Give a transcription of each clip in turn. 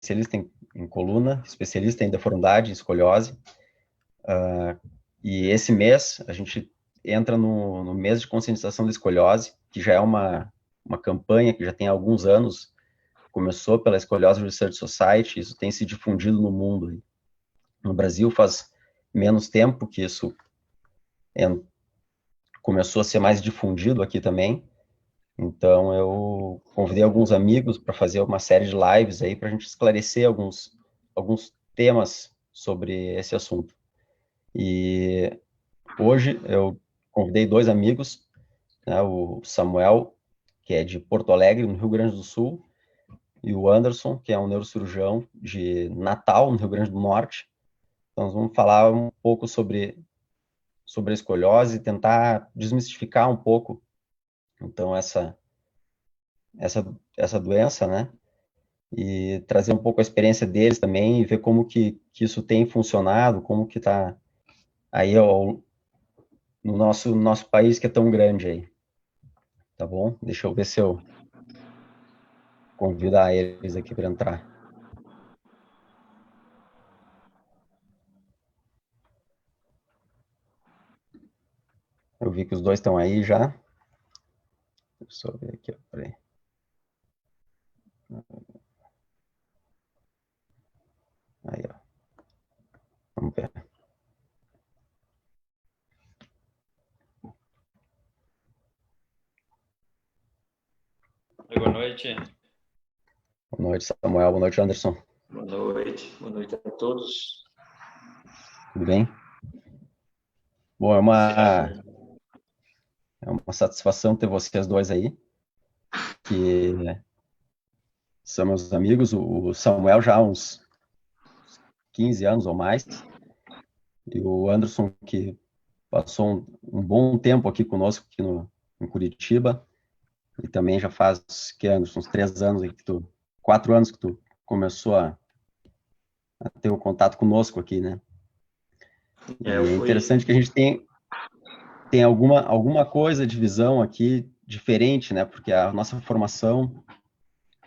especialista em coluna, especialista em deformidade, escoliose. E esse mês a gente entra no mês de conscientização da escoliose, que já é uma campanha que já tem alguns anos, começou pela Escoliose Research Society, isso tem se difundido no mundo. No Brasil faz menos tempo que isso começou a ser mais difundido aqui também. Então eu convidei alguns amigos para fazer uma série de lives aí para a gente esclarecer alguns temas sobre esse assunto. E hoje eu convidei dois amigos, né, o Samuel, que é de Porto Alegre, no Rio Grande do Sul, e o Anderson, que é um neurocirurgião de Natal, no Rio Grande do Norte. Então, nós vamos falar um pouco sobre a escoliose, tentar desmistificar um pouco, então, essa doença, né? E trazer um pouco a experiência deles também e ver como que isso tem funcionado, como que está aí no nosso país que é tão grande aí. Tá bom? Deixa eu ver se eu convidar eles aqui para entrar. Eu vi que os dois estão aí já. Deixa eu ver aqui, peraí. Aí, ó. Vamos ver. Boa noite. Boa noite, Samuel. Boa noite, Anderson. Boa noite. Boa noite a todos. Tudo bem? Bom, é uma satisfação ter vocês dois aí, que são meus amigos. O Samuel já há uns 15 anos ou mais, e o Anderson, que passou um bom tempo aqui conosco, aqui em Curitiba, e também já faz, que anos, uns 3 anos, 4 anos que tu começou a ter o contato conosco aqui, né? Eu E é fui. interessante que a gente tem alguma coisa de visão aqui diferente, né? Porque a nossa formação,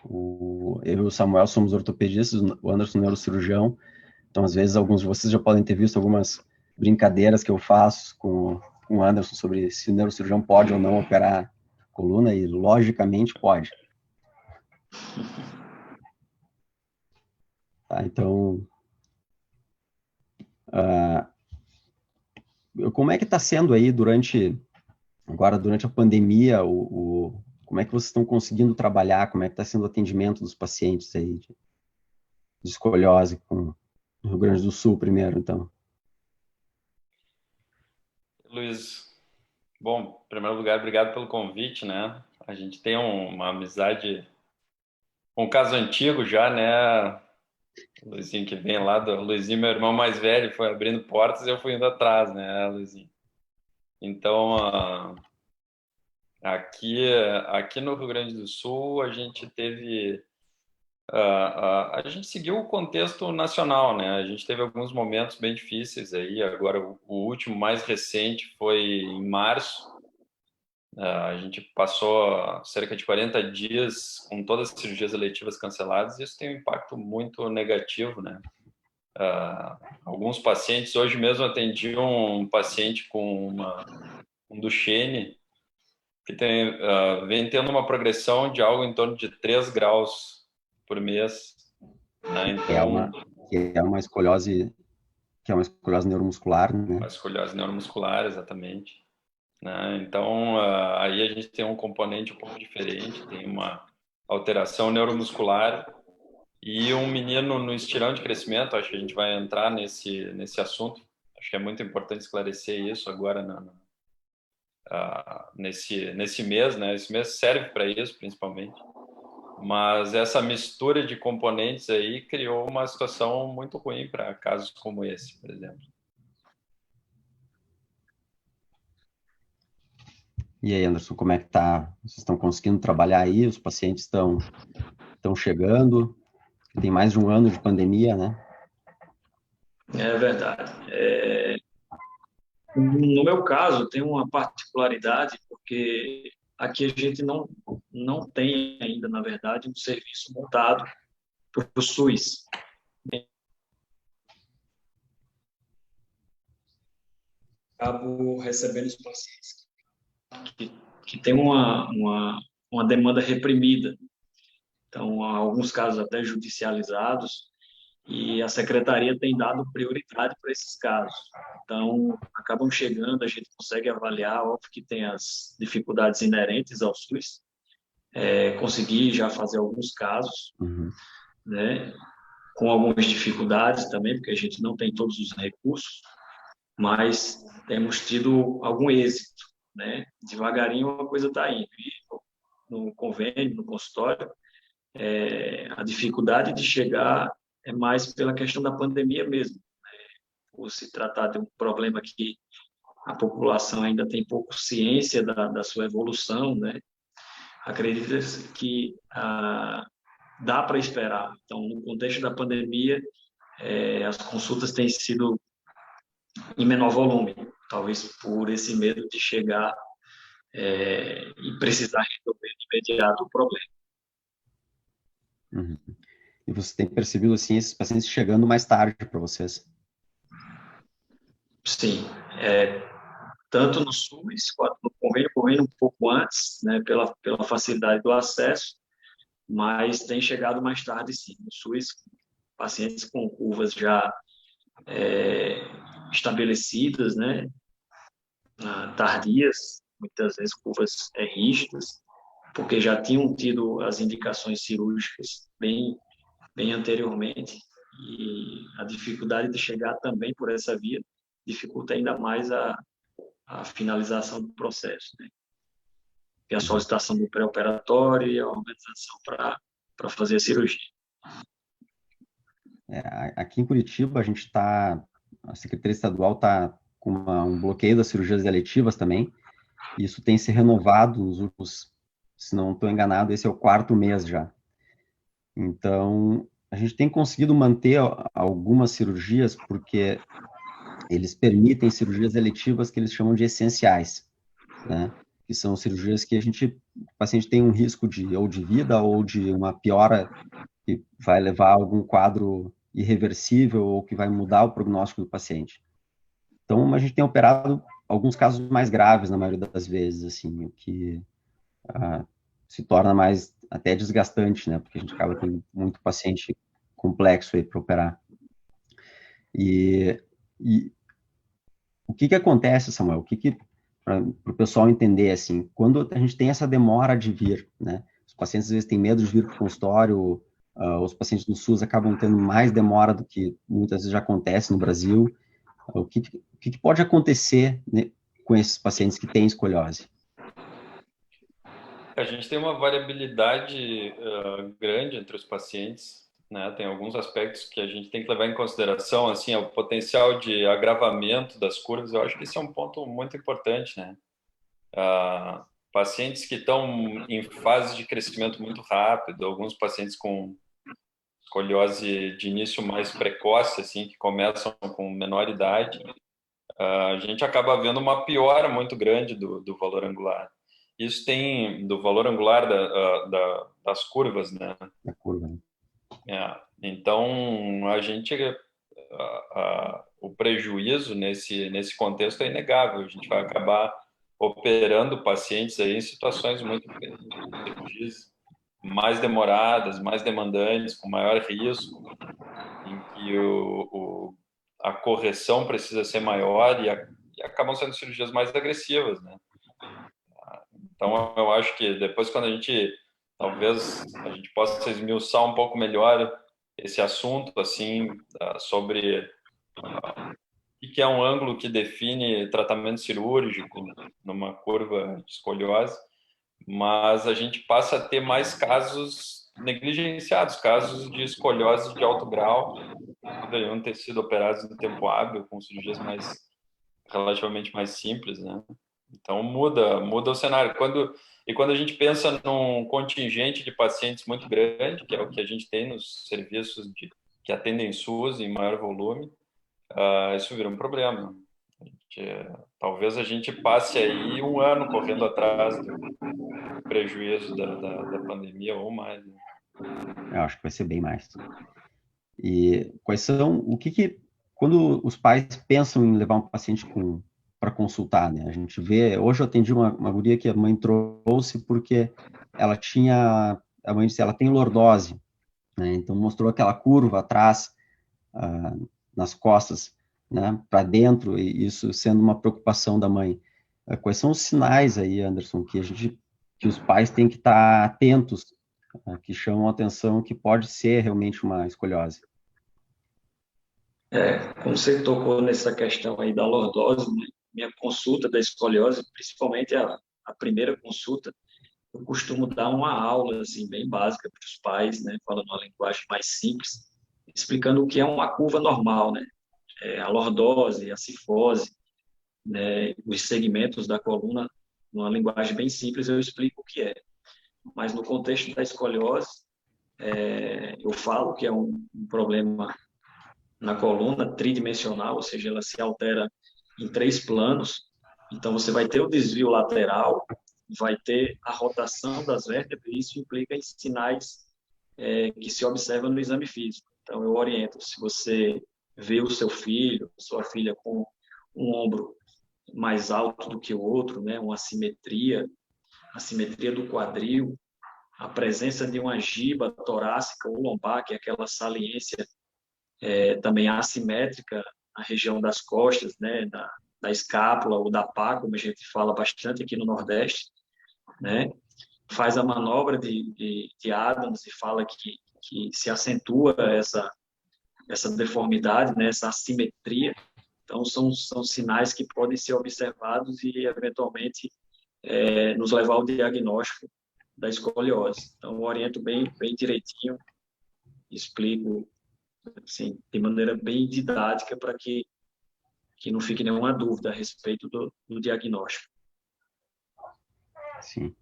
eu e o Samuel somos ortopedistas, o Anderson é neurocirurgião, então às vezes alguns de vocês já podem ter visto algumas brincadeiras que eu faço com o Anderson sobre se o neurocirurgião pode ou não operar coluna, e logicamente pode. Tá? Então, como é que está sendo aí agora durante a pandemia, como é que vocês estão conseguindo trabalhar, como é que está sendo o atendimento dos pacientes aí de escoliose no Rio Grande do Sul primeiro, então? Luiz, bom, em primeiro lugar, obrigado pelo convite, né? A gente tem uma amizade, um caso antigo já, né? O Luizinho que vem lá do Luizinho, meu irmão mais velho, foi abrindo portas e eu fui indo atrás, né, Luizinho? Então, aqui no Rio Grande do Sul, a gente teve. A gente seguiu o contexto nacional, né? A gente teve alguns momentos bem difíceis aí. Agora, o último mais recente foi em março. A gente passou cerca de 40 dias com todas as cirurgias eletivas canceladas. Isso tem um impacto muito negativo, né? Alguns pacientes, hoje mesmo atendi um paciente com um Duchenne, que vem tendo uma progressão de algo em torno de 3 graus por mês, né? Que é Então, uma, que é uma escoliose, que é uma escoliose neuromuscular, a né? escoliose neuromuscular, exatamente. Né? Então, aí a gente tem um componente um pouco diferente, tem uma alteração neuromuscular e um menino no estirão de crescimento. Acho que a gente vai entrar nesse assunto. Acho que é muito importante esclarecer isso agora nesse mês, né? Esse mês serve para isso, principalmente. Mas essa mistura de componentes aí criou uma situação muito ruim para casos como esse, por exemplo. E aí, Anderson, como é que tá? Vocês estão conseguindo trabalhar aí? Os pacientes estão chegando? Tem mais de um ano de pandemia, né? É verdade. No meu caso, tem uma particularidade, porque aqui a gente não tem ainda, na verdade, um serviço montado o SUS. Acabo recebendo os pacientes que têm uma demanda reprimida. Então, há alguns casos até judicializados, e a secretaria tem dado prioridade para esses casos. Então, acabam chegando, a gente consegue avaliar, óbvio que tem as dificuldades inerentes ao SUS, consegui já fazer alguns casos, né, com algumas dificuldades também, porque a gente não tem todos os recursos, mas temos tido algum êxito, né? Devagarinho a coisa está indo. E no convênio, no consultório, a dificuldade de chegar é mais pela questão da pandemia mesmo, né? Por se tratar de um problema que a população ainda tem pouco ciência da sua evolução, né? Acredita-se que dá para esperar. Então, no contexto da pandemia, as consultas têm sido em menor volume, talvez por esse medo de chegar e precisar resolver de imediato o problema. Uhum. E você tem percebido, assim, esses pacientes chegando mais tarde para vocês? Sim, tanto no SUS quanto no convênio um pouco antes, né, pela facilidade do acesso, mas tem chegado mais tarde, sim. No SUS, pacientes com curvas já estabelecidas, né, tardias, muitas vezes curvas rígidas, porque já tinham tido as indicações cirúrgicas bem anteriormente, e a dificuldade de chegar também por essa via dificulta ainda mais a finalização do processo, né? E a solicitação do pré-operatório e a organização para fazer a cirurgia. Aqui em Curitiba, a Secretaria Estadual está com um bloqueio das cirurgias eletivas também. Isso tem se renovado nos últimos, se não estou enganado, esse é o 4º mês já. Então, a gente tem conseguido manter algumas cirurgias porque eles permitem cirurgias eletivas que eles chamam de essenciais, né? Que são cirurgias que o paciente tem um risco ou de vida ou de uma piora que vai levar a algum quadro irreversível ou que vai mudar o prognóstico do paciente. Então, a gente tem operado alguns casos mais graves na maioria das vezes, assim, o que se torna mais até desgastante, né? Porque a gente acaba tendo muito paciente complexo aí para operar. E o que acontece, Samuel? Para o pessoal entender, assim, quando a gente tem essa demora de vir, né? Os pacientes às vezes têm medo de vir para o consultório, os pacientes do SUS acabam tendo mais demora do que muitas vezes já acontece no Brasil. O que pode acontecer, né, com esses pacientes que têm escoliose? A gente tem uma variabilidade grande entre os pacientes, né? Tem alguns aspectos que a gente tem que levar em consideração, assim, o potencial de agravamento das curvas. Eu acho que esse é um ponto muito importante, né? Pacientes que estão em fase de crescimento muito rápido, alguns pacientes com escoliose de início mais precoce, assim, que começam com menor idade, a gente acaba vendo uma piora muito grande do valor angular. Isso tem do valor angular das curvas, né? Da curva, né? Então, o prejuízo nesse contexto é inegável. A gente vai acabar operando pacientes aí em situações muito mais demoradas, mais demandantes, com maior risco, em que a correção precisa ser maior e acabam sendo cirurgias mais agressivas, né? Então, eu acho que depois, talvez a gente possa esmiuçar um pouco melhor esse assunto, assim, sobre o que é um ângulo que define tratamento cirúrgico numa curva de escoliose, mas a gente passa a ter mais casos negligenciados, casos de escoliose de alto grau, que poderiam ter sido operados no tempo hábil, com cirurgias relativamente mais simples, né? Então, muda o cenário. Quando a gente pensa num contingente de pacientes muito grande, que é o que a gente tem nos serviços que atendem SUS em maior volume, isso vira um problema. Talvez a gente passe aí um ano correndo atrás do prejuízo da pandemia ou mais, né? Eu acho que vai ser bem mais. E quais são, quando os pais pensam em levar um paciente para consultar, né? A gente vê, hoje eu atendi uma guria que a mãe trouxe porque a mãe disse, ela tem lordose, né? Então mostrou aquela curva atrás, ah, nas costas, né? Para dentro, e isso sendo uma preocupação da mãe. Quais são os sinais aí, Anderson, que os pais têm que estar atentos, que chamam a atenção que pode ser realmente uma escoliose? Como você tocou nessa questão aí da lordose, né? Minha consulta da escoliose, principalmente a primeira consulta, eu costumo dar uma aula assim bem básica para os pais, né, falando uma linguagem mais simples, explicando o que é uma curva normal, né, a lordose, a cifose, né, os segmentos da coluna, numa linguagem bem simples eu explico o que é. Mas no contexto da escoliose, eu falo que é um problema na coluna tridimensional, ou seja, ela se altera em 3 planos. Então, você vai ter o desvio lateral, vai ter a rotação das vértebras, e isso implica em sinais que se observam no exame físico. Então, eu oriento, se você vê o seu filho, sua filha com um ombro mais alto do que o outro, né, uma assimetria do quadril, a presença de uma giba torácica ou lombar, que é aquela saliência também assimétrica na região das costas, né, da escápula ou da pá, como a gente fala bastante aqui no Nordeste, né, faz a manobra de Adams e fala que se acentua essa deformidade, né, essa assimetria. Então, são sinais que podem ser observados e, eventualmente, nos levar ao diagnóstico da escoliose. Então, eu oriento bem direitinho, explico assim, de maneira bem didática para que não fique nenhuma dúvida a respeito do diagnóstico. Sim.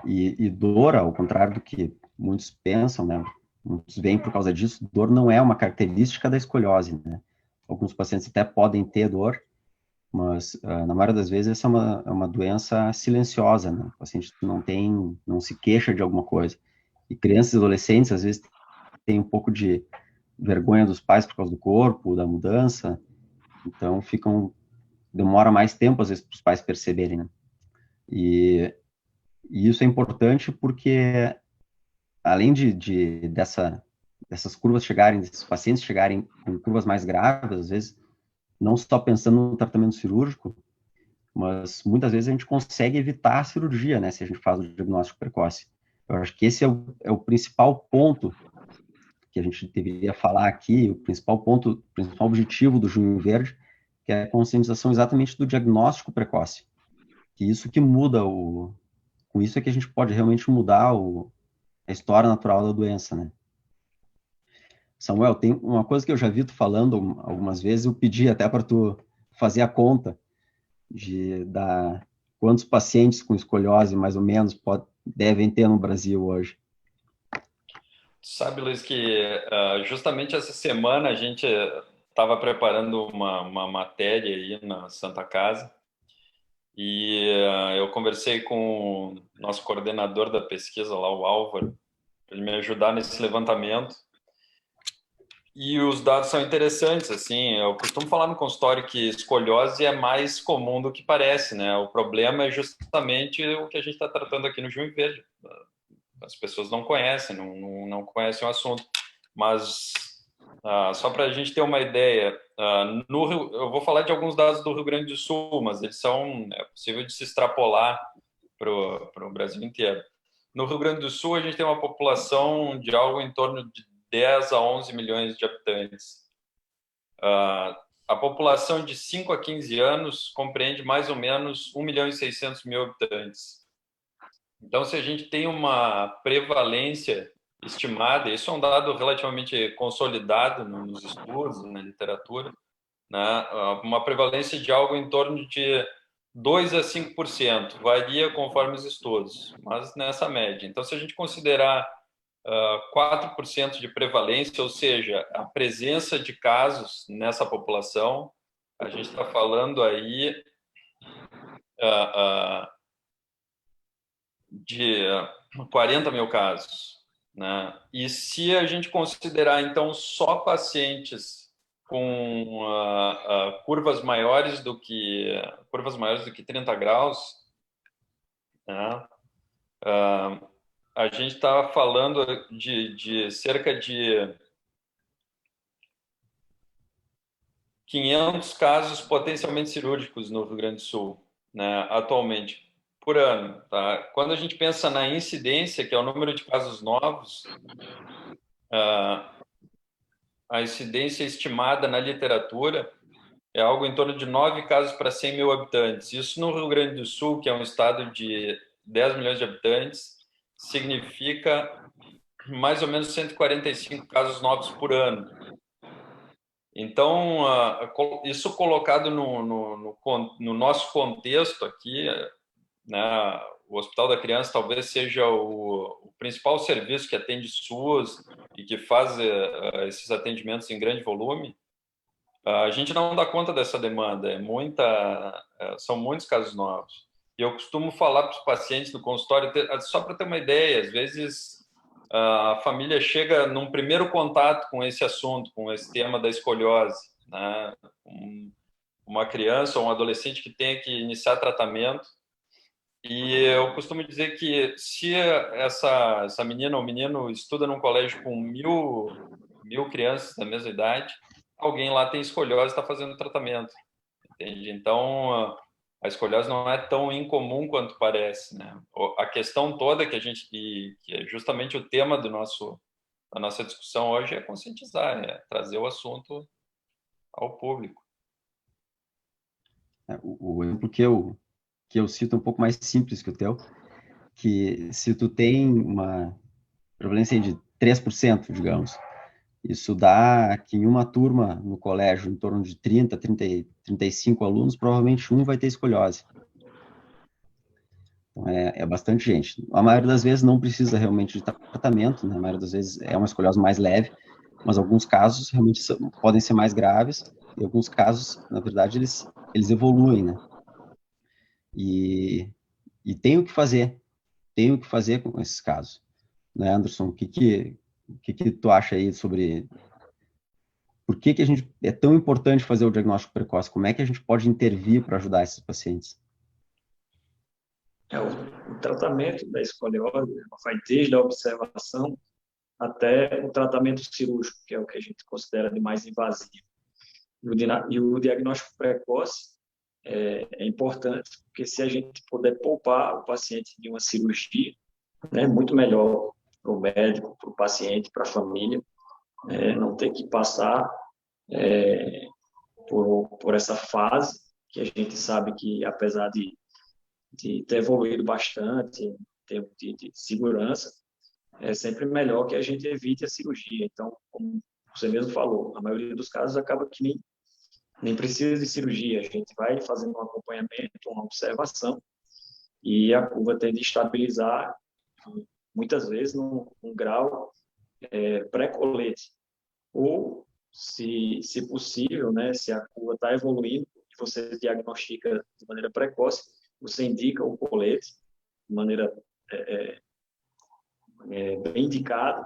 E dor, ao contrário do que muitos pensam, né? Muitos veem por causa disso, dor não é uma característica da escoliose, né? Alguns pacientes até podem ter dor, mas na maioria das vezes essa é uma doença silenciosa, né? O paciente não se queixa de alguma coisa. E crianças e adolescentes, às vezes, têm um pouco de vergonha dos pais por causa do corpo, da mudança, então demora mais tempo, às vezes, para os pais perceberem, né? E, e isso é importante porque além dessas curvas chegarem, desses pacientes chegarem com curvas mais graves, às vezes, não só pensando no tratamento cirúrgico, mas muitas vezes a gente consegue evitar a cirurgia, né, se a gente faz o diagnóstico precoce. Eu acho que esse é o principal ponto que a gente deveria falar aqui, o principal ponto, o principal objetivo do Junho Verde, que é a conscientização exatamente do diagnóstico precoce. Que isso que muda com isso é que a gente pode realmente mudar a história natural da doença, né? Samuel, tem uma coisa que eu já vi tu falando algumas vezes, eu pedi até para tu fazer a conta da quantos pacientes com escoliose, mais ou menos, devem ter no Brasil hoje. Sabe, Luiz, que justamente essa semana a gente estava preparando uma matéria aí na Santa Casa e eu conversei com o nosso coordenador da pesquisa lá, o Álvaro, para ele me ajudar nesse levantamento. E os dados são interessantes, assim, eu costumo falar no consultório que escoliose é mais comum do que parece, né? O problema é justamente o que a gente está tratando aqui no Junho Verde. As pessoas não conhecem, não conhecem o assunto. Mas, só para a gente ter uma ideia, eu vou falar de alguns dados do Rio Grande do Sul, mas é possível de se extrapolar para o Brasil inteiro. No Rio Grande do Sul, a gente tem uma população de algo em torno de 10 a 11 milhões de habitantes. A população de 5 a 15 anos compreende mais ou menos 1 milhão e 600 mil habitantes. Então, se a gente tem uma prevalência estimada, isso é um dado relativamente consolidado nos estudos, na literatura, né? Uma prevalência de algo em torno de 2 a 5%, varia conforme os estudos, mas nessa média. Então, se a gente considerar 4% de prevalência, ou seja, a presença de casos nessa população, a gente está falando aí de 40 mil casos. né? E se a gente considerar, então, só pacientes com curvas maiores do que 30 graus, né? A gente está falando de cerca de 500 casos potencialmente cirúrgicos no Rio Grande do Sul, né, atualmente, por ano. Tá? Quando a gente pensa na incidência, que é o número de casos novos, a incidência estimada na literatura é algo em torno de 9 casos para 100 mil habitantes. Isso no Rio Grande do Sul, que é um estado de 10 milhões de habitantes, significa mais ou menos 145 casos novos por ano. Então, isso colocado no nosso contexto aqui, né, o Hospital da Criança talvez seja o principal serviço que atende SUS e que faz esses atendimentos em grande volume. A gente não dá conta dessa demanda, são muitos casos novos. E eu costumo falar para os pacientes no consultório, só para ter uma ideia, às vezes a família chega num primeiro contato com esse assunto, com esse tema da escoliose, né? Uma criança ou um adolescente que tenha que iniciar tratamento. E eu costumo dizer que se essa menina ou menino estuda num colégio com mil crianças da mesma idade, alguém lá tem escoliose e está fazendo tratamento, entende? Então, a escoliose não é tão incomum quanto parece, né? A questão toda que é justamente o tema da nossa discussão hoje é conscientizar, é trazer o assunto ao público. O exemplo que eu cito é um pouco mais simples que o teu, que se tu tem uma prevalência de 3%, digamos, isso dá que em uma turma no colégio, em torno de 35 alunos, provavelmente um vai ter escoliose. Então, é bastante gente. A maioria das vezes não precisa realmente de tratamento, né? A maioria das vezes é uma escoliose mais leve, mas alguns casos realmente podem ser mais graves, e alguns casos, na verdade, eles evoluem, né? E tem o que fazer com esses casos. Né, Anderson? O que tu acha aí sobre por que a gente é tão importante fazer o diagnóstico precoce? Como é que a gente pode intervir para ajudar esses pacientes? O tratamento da escoliose vai desde a observação até o tratamento cirúrgico, que é o que a gente considera de mais invasivo. E o diagnóstico precoce é importante, porque se a gente puder poupar o paciente de uma cirurgia, é muito melhor para o médico, para o paciente, para a família, não ter que passar por essa fase, que a gente sabe que, apesar de ter evoluído bastante em termos de segurança, é sempre melhor que a gente evite a cirurgia. Então, como você mesmo falou, a maioria dos casos acaba que nem precisa de cirurgia. A gente vai fazendo um acompanhamento, uma observação, e a curva tende a estabilizar, muitas vezes, num grau pré-colete. Ou, se possível, né, se a curva está evoluindo e você diagnostica de maneira precoce, você indica o colete de maneira bem indicada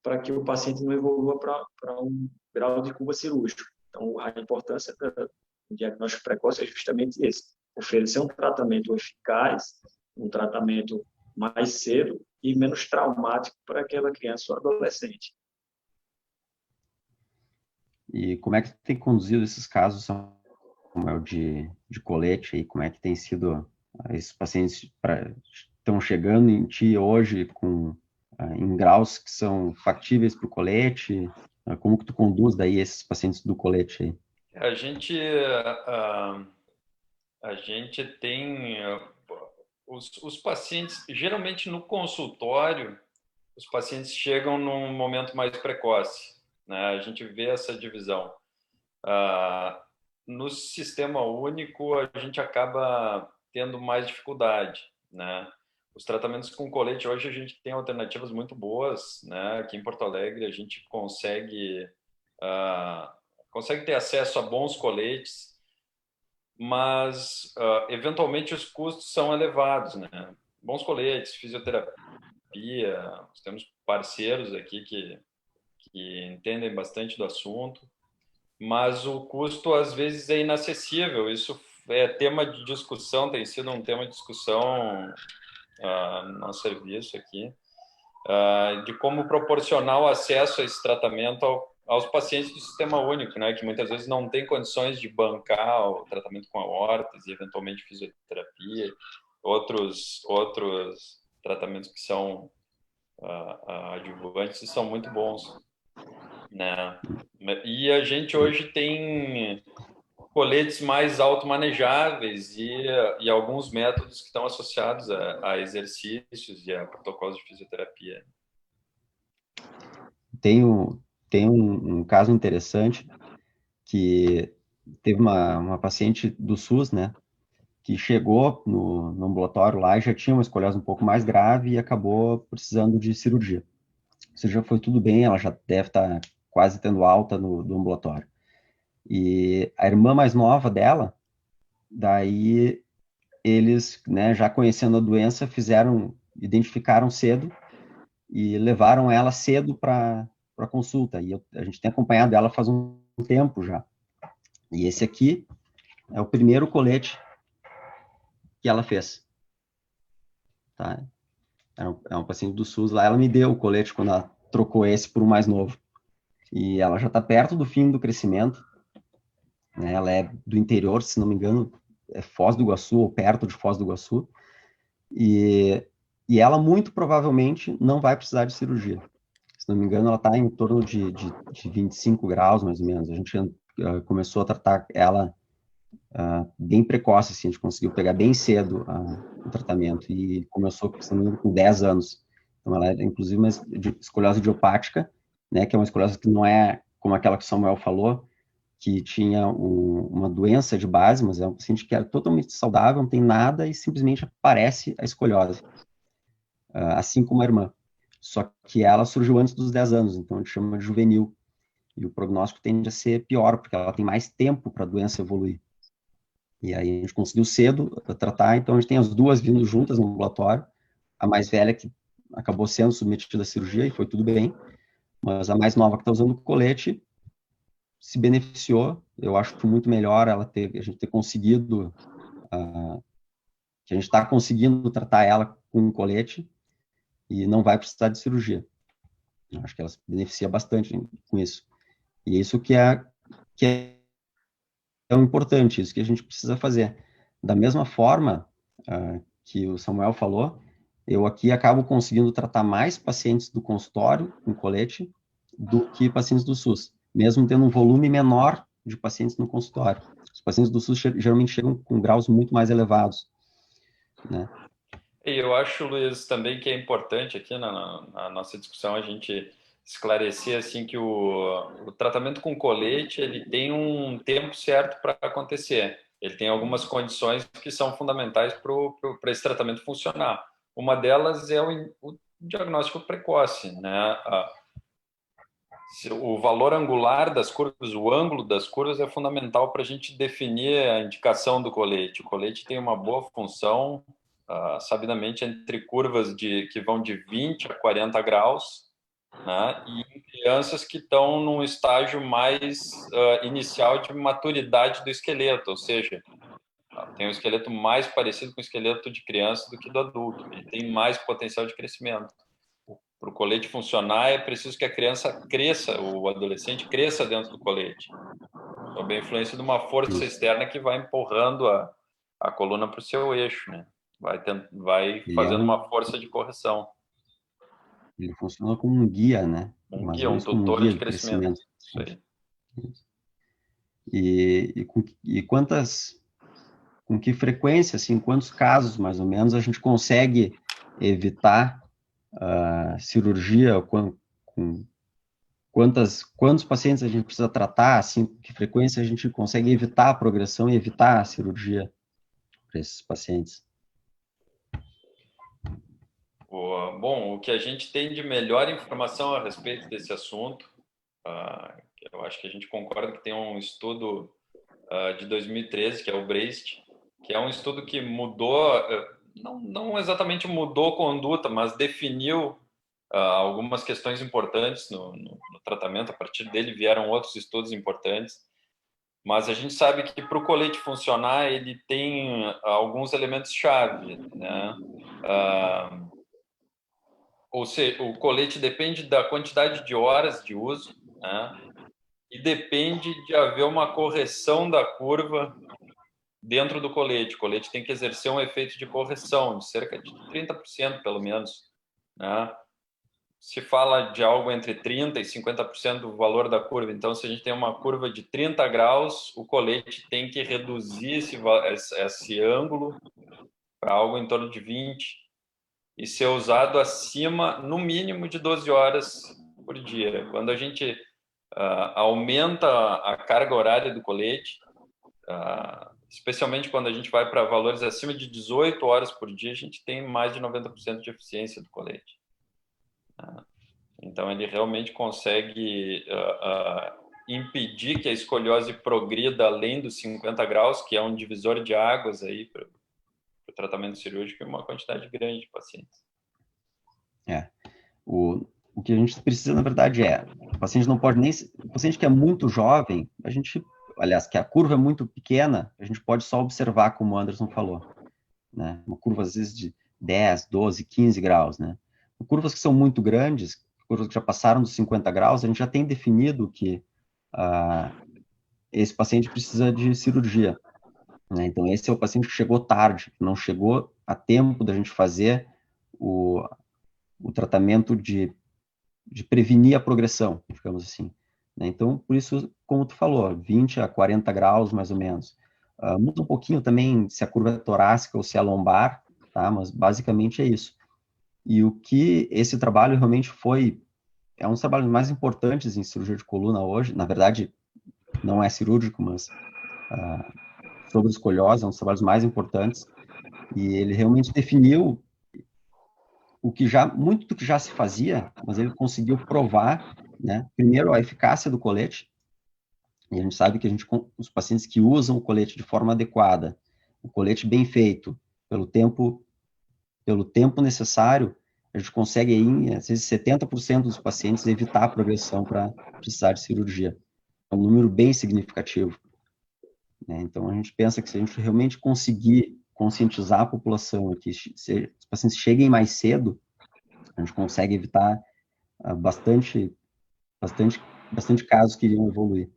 para que o paciente não evolua para um grau de curva cirúrgico. Então, a importância do diagnóstico precoce é justamente esse: oferecer um tratamento eficaz, um tratamento mais cedo e menos traumático para aquela criança ou adolescente. E como é que tem conduzido esses casos, Samuel, de colete aí? Como é que tem sido esses pacientes estão chegando em ti hoje em graus que são factíveis para o colete? Como que tu conduz daí esses pacientes do colete aí? A gente tem os pacientes, geralmente no consultório, os pacientes chegam num momento mais precoce, né? A gente vê essa divisão. No sistema único, a gente acaba tendo mais dificuldade, né? Os tratamentos com colete, hoje a gente tem alternativas muito boas, né? Aqui em Porto Alegre a gente consegue ter acesso a bons coletes, mas eventualmente os custos são elevados, né? Bons coletes, fisioterapia, fisioterapia, nós temos parceiros aqui que entendem bastante do assunto, mas o custo às vezes é inacessível. Isso é tema de discussão, tem sido um tema de discussão no nosso serviço aqui, de como proporcionar o acesso a esse tratamento aos pacientes do sistema único, né, que muitas vezes não têm condições de bancar o tratamento com aortas e eventualmente fisioterapia, outros tratamentos que são adjuvantes e são muito bons, né? E a gente hoje tem coletes mais automanejáveis e alguns métodos que estão associados a exercícios e a protocolos de fisioterapia. Tem um caso interessante que teve uma paciente do SUS, né, que chegou no ambulatório lá e já tinha uma escoliose um pouco mais grave e acabou precisando de cirurgia. Isso já foi tudo bem, ela já deve estar quase tendo alta do ambulatório. E a irmã mais nova dela, daí eles, né, já conhecendo a doença, identificaram cedo e levaram ela cedo para consulta. E a gente tem acompanhado ela faz um tempo já. E esse aqui é o primeiro colete que ela fez. Tá? É um paciente do SUS lá, ela me deu o colete quando ela trocou esse por um mais novo. E ela já está perto do fim do crescimento, né? Ela é do interior, se não me engano, é Foz do Iguaçu, ou perto de Foz do Iguaçu, e ela muito provavelmente não vai precisar de cirurgia. Se não me engano, ela está em torno de 25 graus, mais ou menos. A gente começou a tratar ela bem precoce, assim, a gente conseguiu pegar bem cedo o tratamento, e começou, se não me engano, com 10 anos. Então, ela é, inclusive, uma escoliose idiopática, né, que é uma escoliose que não é como aquela que o Samuel falou, que tinha uma doença de base, mas é um paciente que é totalmente saudável, não tem nada, e simplesmente aparece a escoliose, assim como a irmã. Só que ela surgiu antes dos 10 anos, então a gente chama de juvenil. E o prognóstico tende a ser pior, porque ela tem mais tempo para a doença evoluir. E aí a gente conseguiu cedo tratar, então a gente tem as duas vindo juntas no ambulatório, a mais velha que acabou sendo submetida à cirurgia e foi tudo bem, mas a mais nova que está usando o colete se beneficiou. Eu acho que foi muito melhor a gente ter conseguido, que a gente está conseguindo tratar ela com um colete e não vai precisar de cirurgia. Eu acho que ela se beneficia bastante com isso. E é isso que é o importante, isso que a gente precisa fazer. Da mesma forma que o Samuel falou, eu aqui acabo conseguindo tratar mais pacientes do consultório com colete do que pacientes do SUS, mesmo tendo um volume menor de pacientes no consultório. Os pacientes do SUS geralmente chegam com graus muito mais elevados, né? E eu acho, Luiz, também que é importante aqui na nossa discussão a gente esclarecer assim que o tratamento com colete ele tem um tempo certo para acontecer. Ele tem algumas condições que são fundamentais para esse tratamento funcionar. Uma delas é o diagnóstico precoce, né? O valor angular das curvas, o ângulo das curvas é fundamental para a gente definir a indicação do colete. O colete tem uma boa função, sabidamente, entre curvas que vão de 20 a 40 graus, né? E em crianças que estão num estágio mais inicial de maturidade do esqueleto, ou seja, tem um esqueleto mais parecido com o esqueleto de criança do que do adulto, e tem mais potencial de crescimento. Para o colete funcionar, é preciso que a criança cresça, o adolescente cresça dentro do colete, sob a influência de uma força externa que vai empurrando a coluna para o seu eixo, né? Vai fazendo uma força de correção. Ele funciona como um guia, né? Um Mais guia, ou um menos como um tutor guia de de crescimento. crescimento. Isso aí. E com que frequência, assim, quantos casos, mais ou menos, a gente consegue evitar cirurgia, quantos pacientes a gente precisa tratar, assim, com que frequência a gente consegue evitar a progressão e evitar a cirurgia para esses pacientes? Bom, o que a gente tem de melhor informação a respeito desse assunto, eu acho que a gente concorda que tem um estudo de 2013, que é o BRACE, que é um estudo que mudou, não exatamente mudou conduta, mas definiu algumas questões importantes no tratamento. A partir dele vieram outros estudos importantes, mas a gente sabe que para o colete funcionar, ele tem alguns elementos-chave, né? Ou seja, o colete depende da quantidade de horas de uso, né? E depende de haver uma correção da curva dentro do colete. O colete tem que exercer um efeito de correção, de cerca de 30%, pelo menos, né? Se fala de algo entre 30% e 50% do valor da curva. Então, se a gente tem uma curva de 30 graus, o colete tem que reduzir esse ângulo para algo em torno de 20 e ser usado acima, no mínimo, de 12 horas por dia. Quando a gente aumenta a carga horária do colete, especialmente quando a gente vai para valores acima de 18 horas por dia, a gente tem mais de 90% de eficiência do colete. Então, ele realmente consegue impedir que a escoliose progrida além dos 50 graus, que é um divisor de águas aí para o tratamento cirúrgico, em uma quantidade grande de pacientes. O que a gente precisa, na verdade, o paciente não pode nem... O paciente que é muito jovem, aliás, que a curva é muito pequena, a gente pode só observar, como o Anderson falou, né? Uma curva, às vezes, de 10, 12, 15 graus, né? Curvas que são muito grandes, curvas que já passaram dos 50 graus, a gente já tem definido que esse paciente precisa de cirurgia, né? Então, esse é o paciente que chegou tarde, não chegou a tempo da gente fazer o tratamento de prevenir a progressão, digamos assim, né? Então, por isso, como tu falou, 20 a 40 graus, mais ou menos. Muda um pouquinho também se a curva é torácica ou se é lombar, tá? Mas basicamente é isso. E o que esse trabalho realmente é um dos trabalhos mais importantes em cirurgia de coluna hoje, na verdade, não é cirúrgico, mas sobre escoliose, é um dos trabalhos mais importantes, e ele realmente definiu muito do que já se fazia, mas ele conseguiu provar, né, primeiro a eficácia do colete, e a gente sabe que os pacientes que usam o colete de forma adequada, o colete bem feito, pelo tempo necessário, a gente consegue, aí, às vezes, 70% dos pacientes evitar a progressão para precisar de cirurgia. É um número bem significativo, né? Então, a gente pensa que se a gente realmente conseguir conscientizar a população, que os pacientes cheguem mais cedo, a gente consegue evitar bastante casos que iriam evoluir.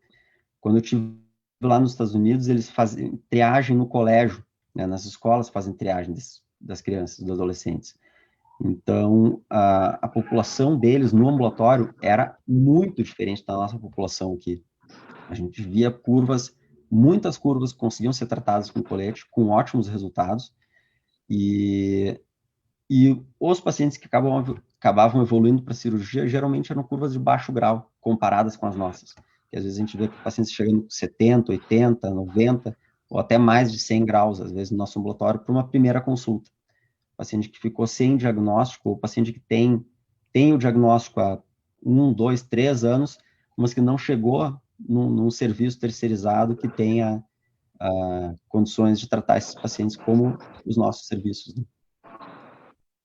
Quando eu estive lá nos Estados Unidos, eles fazem triagem no colégio, né? Nas escolas fazem triagem das crianças, dos adolescentes. Então, a população deles no ambulatório era muito diferente da nossa população aqui. A gente via muitas curvas que conseguiam ser tratadas com colete, com ótimos resultados, e os pacientes que acabavam evoluindo para cirurgia, geralmente eram curvas de baixo grau, comparadas com as nossas. Que às vezes a gente vê pacientes chegando com 70, 80, 90, ou até mais de 100 graus, às vezes, no nosso ambulatório, para uma primeira consulta. Paciente que ficou sem diagnóstico, ou paciente que tem o diagnóstico há 1, 2, 3 anos, mas que não chegou num serviço terceirizado que tenha condições de tratar esses pacientes como os nossos serviços, né?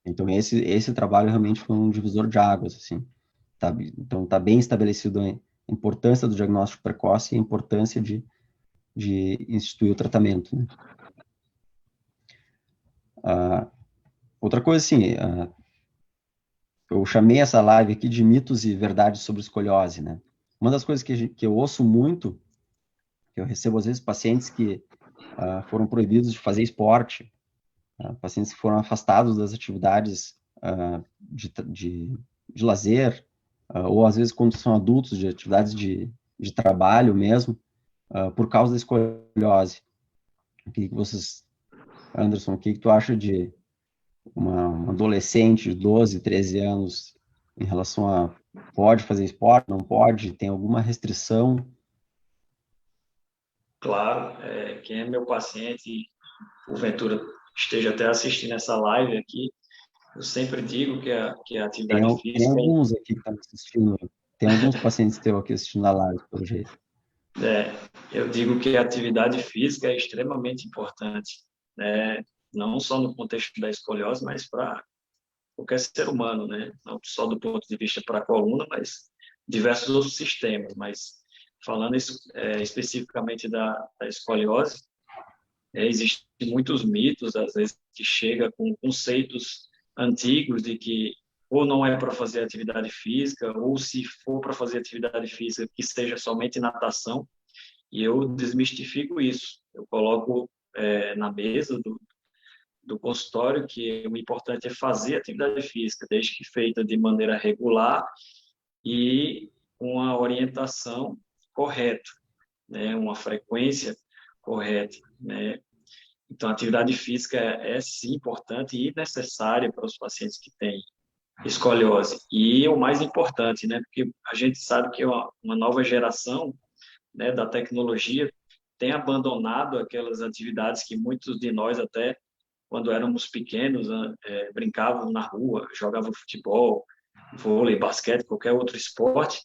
Então, esse trabalho realmente foi um divisor de águas, assim. Então, está bem estabelecido a importância do diagnóstico precoce e a importância de instituir o tratamento, né? Outra coisa, assim, eu chamei essa live aqui de mitos e verdades sobre escoliose, né? Uma das coisas que eu ouço muito, que eu recebo às vezes pacientes que foram proibidos de fazer esporte, pacientes que foram afastados das atividades de lazer, ou às vezes quando são adultos, de atividades de trabalho mesmo, por causa da escoliose. Anderson, o que tu acha de uma adolescente de 12, 13 anos em relação a pode fazer esporte, não pode, tem alguma restrição? Claro, quem é meu paciente, porventura esteja até assistindo essa live aqui, eu sempre digo que a atividade física... Tem alguns aqui que estão assistindo, tem alguns pacientes teus aqui assistindo a live, pelo jeito. Eu digo que a atividade física é extremamente importante, né? não só no contexto da escoliose, mas para qualquer ser humano, né? Não só do ponto de vista para a coluna, mas diversos outros sistemas. Mas falando especificamente da escoliose, existem muitos mitos, às vezes, que chega com conceitos antigos de que ou não é para fazer atividade física, ou se for para fazer atividade física, que seja somente natação, e eu desmistifico isso. Eu coloco na mesa do consultório que o importante é fazer atividade física, desde que feita de maneira regular e com a orientação correta, né? Uma frequência correta, né? Então, a atividade física é sim importante e necessária para os pacientes que têm escoliose. E o mais importante, né? Porque a gente sabe que uma nova geração, né, da tecnologia tem abandonado aquelas atividades que muitos de nós até quando éramos pequenos, brincavam na rua, jogavam futebol, vôlei, basquete, qualquer outro esporte,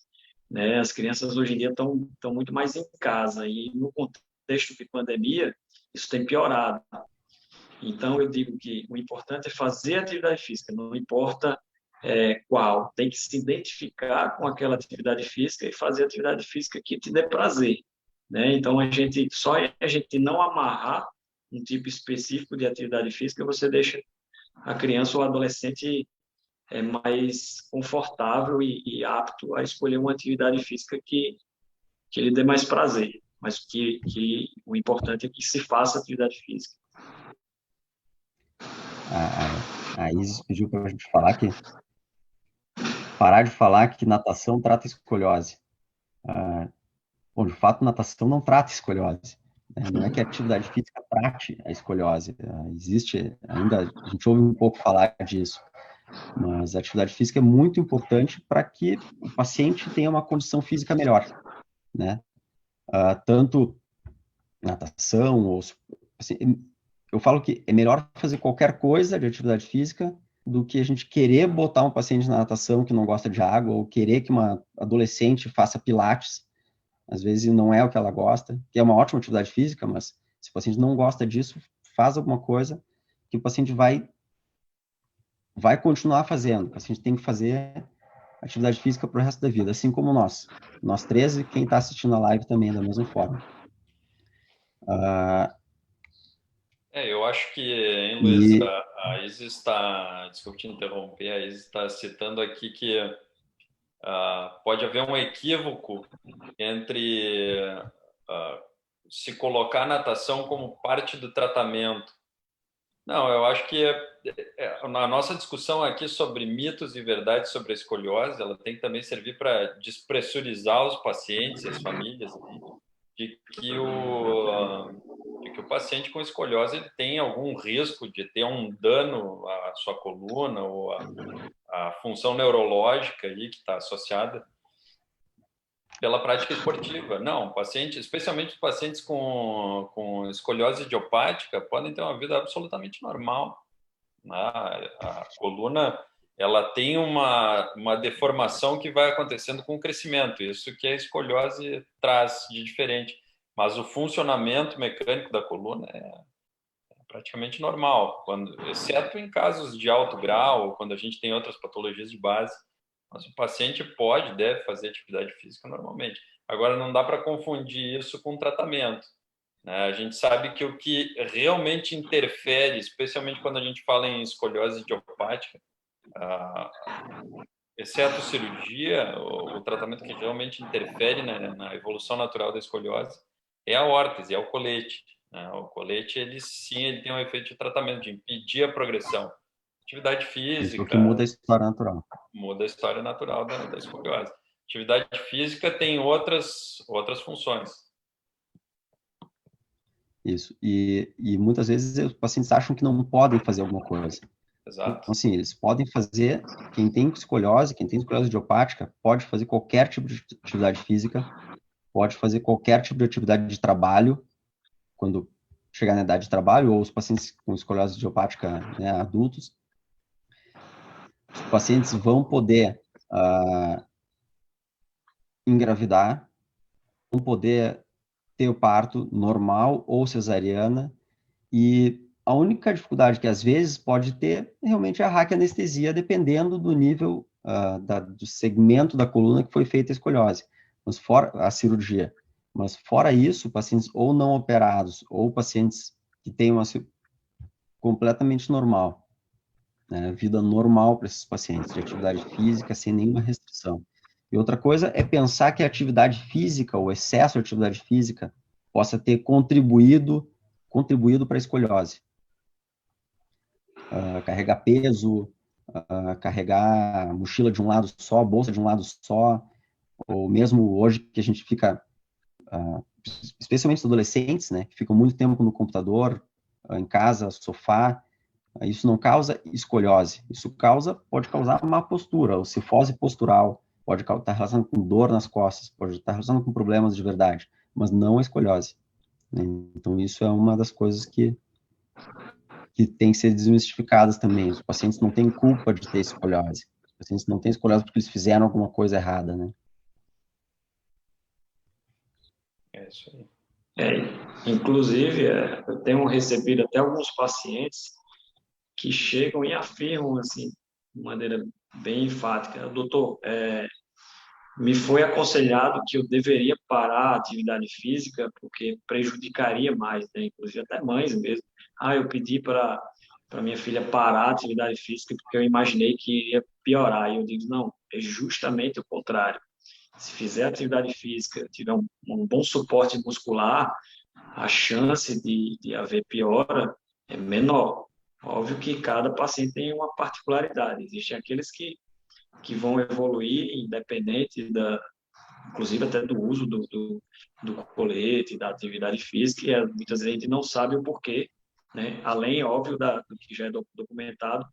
né? As crianças hoje em dia estão muito mais em casa e no contexto de pandemia isso tem piorado. Então eu digo que o importante é fazer atividade física, não importa qual, tem que se identificar com aquela atividade física e fazer atividade física que te dê prazer, né? Então a gente não amarrar um tipo específico de atividade física, você deixa a criança ou o adolescente mais confortável e apto a escolher uma atividade física que lhe dê mais prazer, mas que o importante é que se faça atividade física. A Isis pediu para a gente parar de falar que natação trata escoliose. Bom, de fato, natação não trata escoliose. Né? Não é que a atividade física trate a escoliose. Existe ainda, a gente ouve um pouco falar disso, mas a atividade física é muito importante para que o paciente tenha uma condição física melhor, né? Tanto natação, ou, assim, eu falo que é melhor fazer qualquer coisa de atividade física do que a gente querer botar um paciente na natação que não gosta de água, ou querer que uma adolescente faça pilates. Às vezes não é o que ela gosta, que é uma ótima atividade física, mas se o paciente não gosta disso, faz alguma coisa que o paciente vai continuar fazendo. O paciente tem que fazer atividade física para o resto da vida, assim como nós. Nós três e quem está assistindo a live também, da mesma forma. Eu acho que, hein, Luiz, a Isis está, desculpe te interromper, a Isis está citando aqui que pode haver um equívoco entre se colocar a natação como parte do tratamento. Não, eu acho que a nossa discussão aqui sobre mitos e verdades sobre a escoliose, ela tem que também servir para despressurizar os pacientes e as famílias de que o paciente com escoliose ele tem algum risco de ter um dano à sua coluna ou à função neurológica aí que está associada pela prática esportiva. Não, paciente, especialmente os pacientes com escoliose idiopática, podem ter uma vida absolutamente normal. A coluna ela tem uma deformação que vai acontecendo com o crescimento, isso que a escoliose traz de diferente. Mas o funcionamento mecânico da coluna é praticamente normal, exceto em casos de alto grau, quando a gente tem outras patologias de base. Mas o paciente deve fazer atividade física normalmente. Agora, não dá para confundir isso com tratamento. Né? A gente sabe que o que realmente interfere, especialmente quando a gente fala em escoliose idiopática, exceto cirurgia, o tratamento que realmente interfere na evolução natural da escoliose é a órtese, é o colete. Né? O colete, ele tem um efeito de tratamento, de impedir a progressão. Atividade Isso é o física que muda a história natural. Muda a história natural da escoliose. Atividade física tem outras funções. Isso. E muitas vezes os pacientes acham que não podem fazer alguma coisa. Exato. Então, assim, eles podem fazer, quem tem escoliose idiopática, pode fazer qualquer tipo de atividade física, pode fazer qualquer tipo de atividade de trabalho, quando chegar na idade de trabalho, ou os pacientes com escoliose idiopática, né, adultos. Os pacientes vão poder engravidar, vão poder ter o parto normal ou cesariana, e A única dificuldade que às vezes pode ter realmente é a raquianestesia, dependendo do nível do segmento da coluna que foi feita a escoliose, mas fora a cirurgia. Mas fora isso, pacientes ou não operados ou pacientes que têm uma completamente normal, né, vida normal para esses pacientes, de atividade física sem nenhuma restrição. E outra coisa é pensar que a atividade física, o excesso de atividade física, possa ter contribuído para a escoliose. Carregar peso, carregar a mochila de um lado só, a bolsa de um lado só, ou mesmo hoje que a gente fica, especialmente os adolescentes, né, que ficam muito tempo no computador, em casa, sofá, isso não causa escoliose, isso pode causar má postura, ou cifose postural, pode estar relacionado com dor nas costas, pode estar relacionado com problemas de verdade, mas não a escoliose, né? Então, isso é uma das coisas que tem que ser desmistificadas também. Os pacientes não têm culpa de ter escoliose. Os pacientes não têm escoliose porque eles fizeram alguma coisa errada, né? É isso aí. Inclusive, eu tenho recebido até alguns pacientes que chegam e afirmam, assim, de maneira bem enfática: doutor, me foi aconselhado que eu deveria parar a atividade física porque prejudicaria mais, né? Inclusive até mães mesmo. Eu pedi para minha filha parar a atividade física porque eu imaginei que iria piorar. E eu digo, não, é justamente o contrário. Se fizer atividade física, tiver um bom suporte muscular, a chance de haver piora é menor. Óbvio que cada paciente tem uma particularidade. Existem aqueles que vão evoluir independente inclusive até do uso do colete, da atividade física, e muitas vezes a gente não sabe o porquê, né? Além, óbvio, do que já é documentado,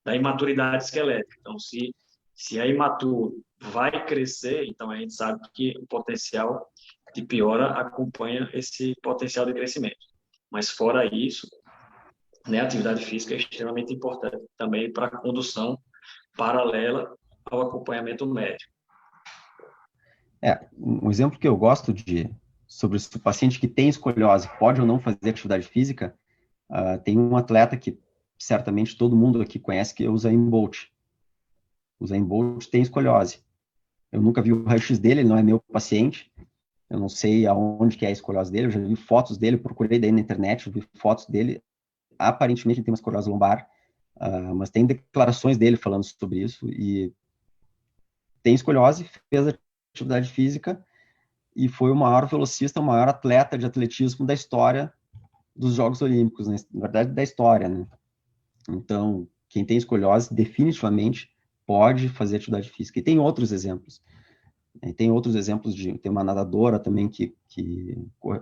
da imaturidade esquelética. Então, se é imaturo, vai crescer, então a gente sabe que o potencial de piora acompanha esse potencial de crescimento. Mas fora isso, né, a atividade física é extremamente importante também para a condução paralela ao acompanhamento médico. Um exemplo que eu gosto sobre o paciente que tem escoliose, pode ou não fazer atividade física, tem um atleta que certamente todo mundo aqui conhece, que é o Usain Bolt. O Usain Bolt tem escoliose. Eu nunca vi o raio-x dele, ele não é meu paciente, eu não sei aonde que é a escoliose dele, eu já vi fotos dele, procurei daí na internet, eu vi fotos dele, aparentemente ele tem uma escoliose lombar, mas tem declarações dele falando sobre isso, e tem escoliose, fez atividade física, e foi o maior velocista, o maior atleta de atletismo da história dos Jogos Olímpicos, né? Na verdade, da história, né? Então, quem tem escoliose, definitivamente pode fazer atividade física. E tem outros exemplos. Tem outros exemplos tem uma nadadora também que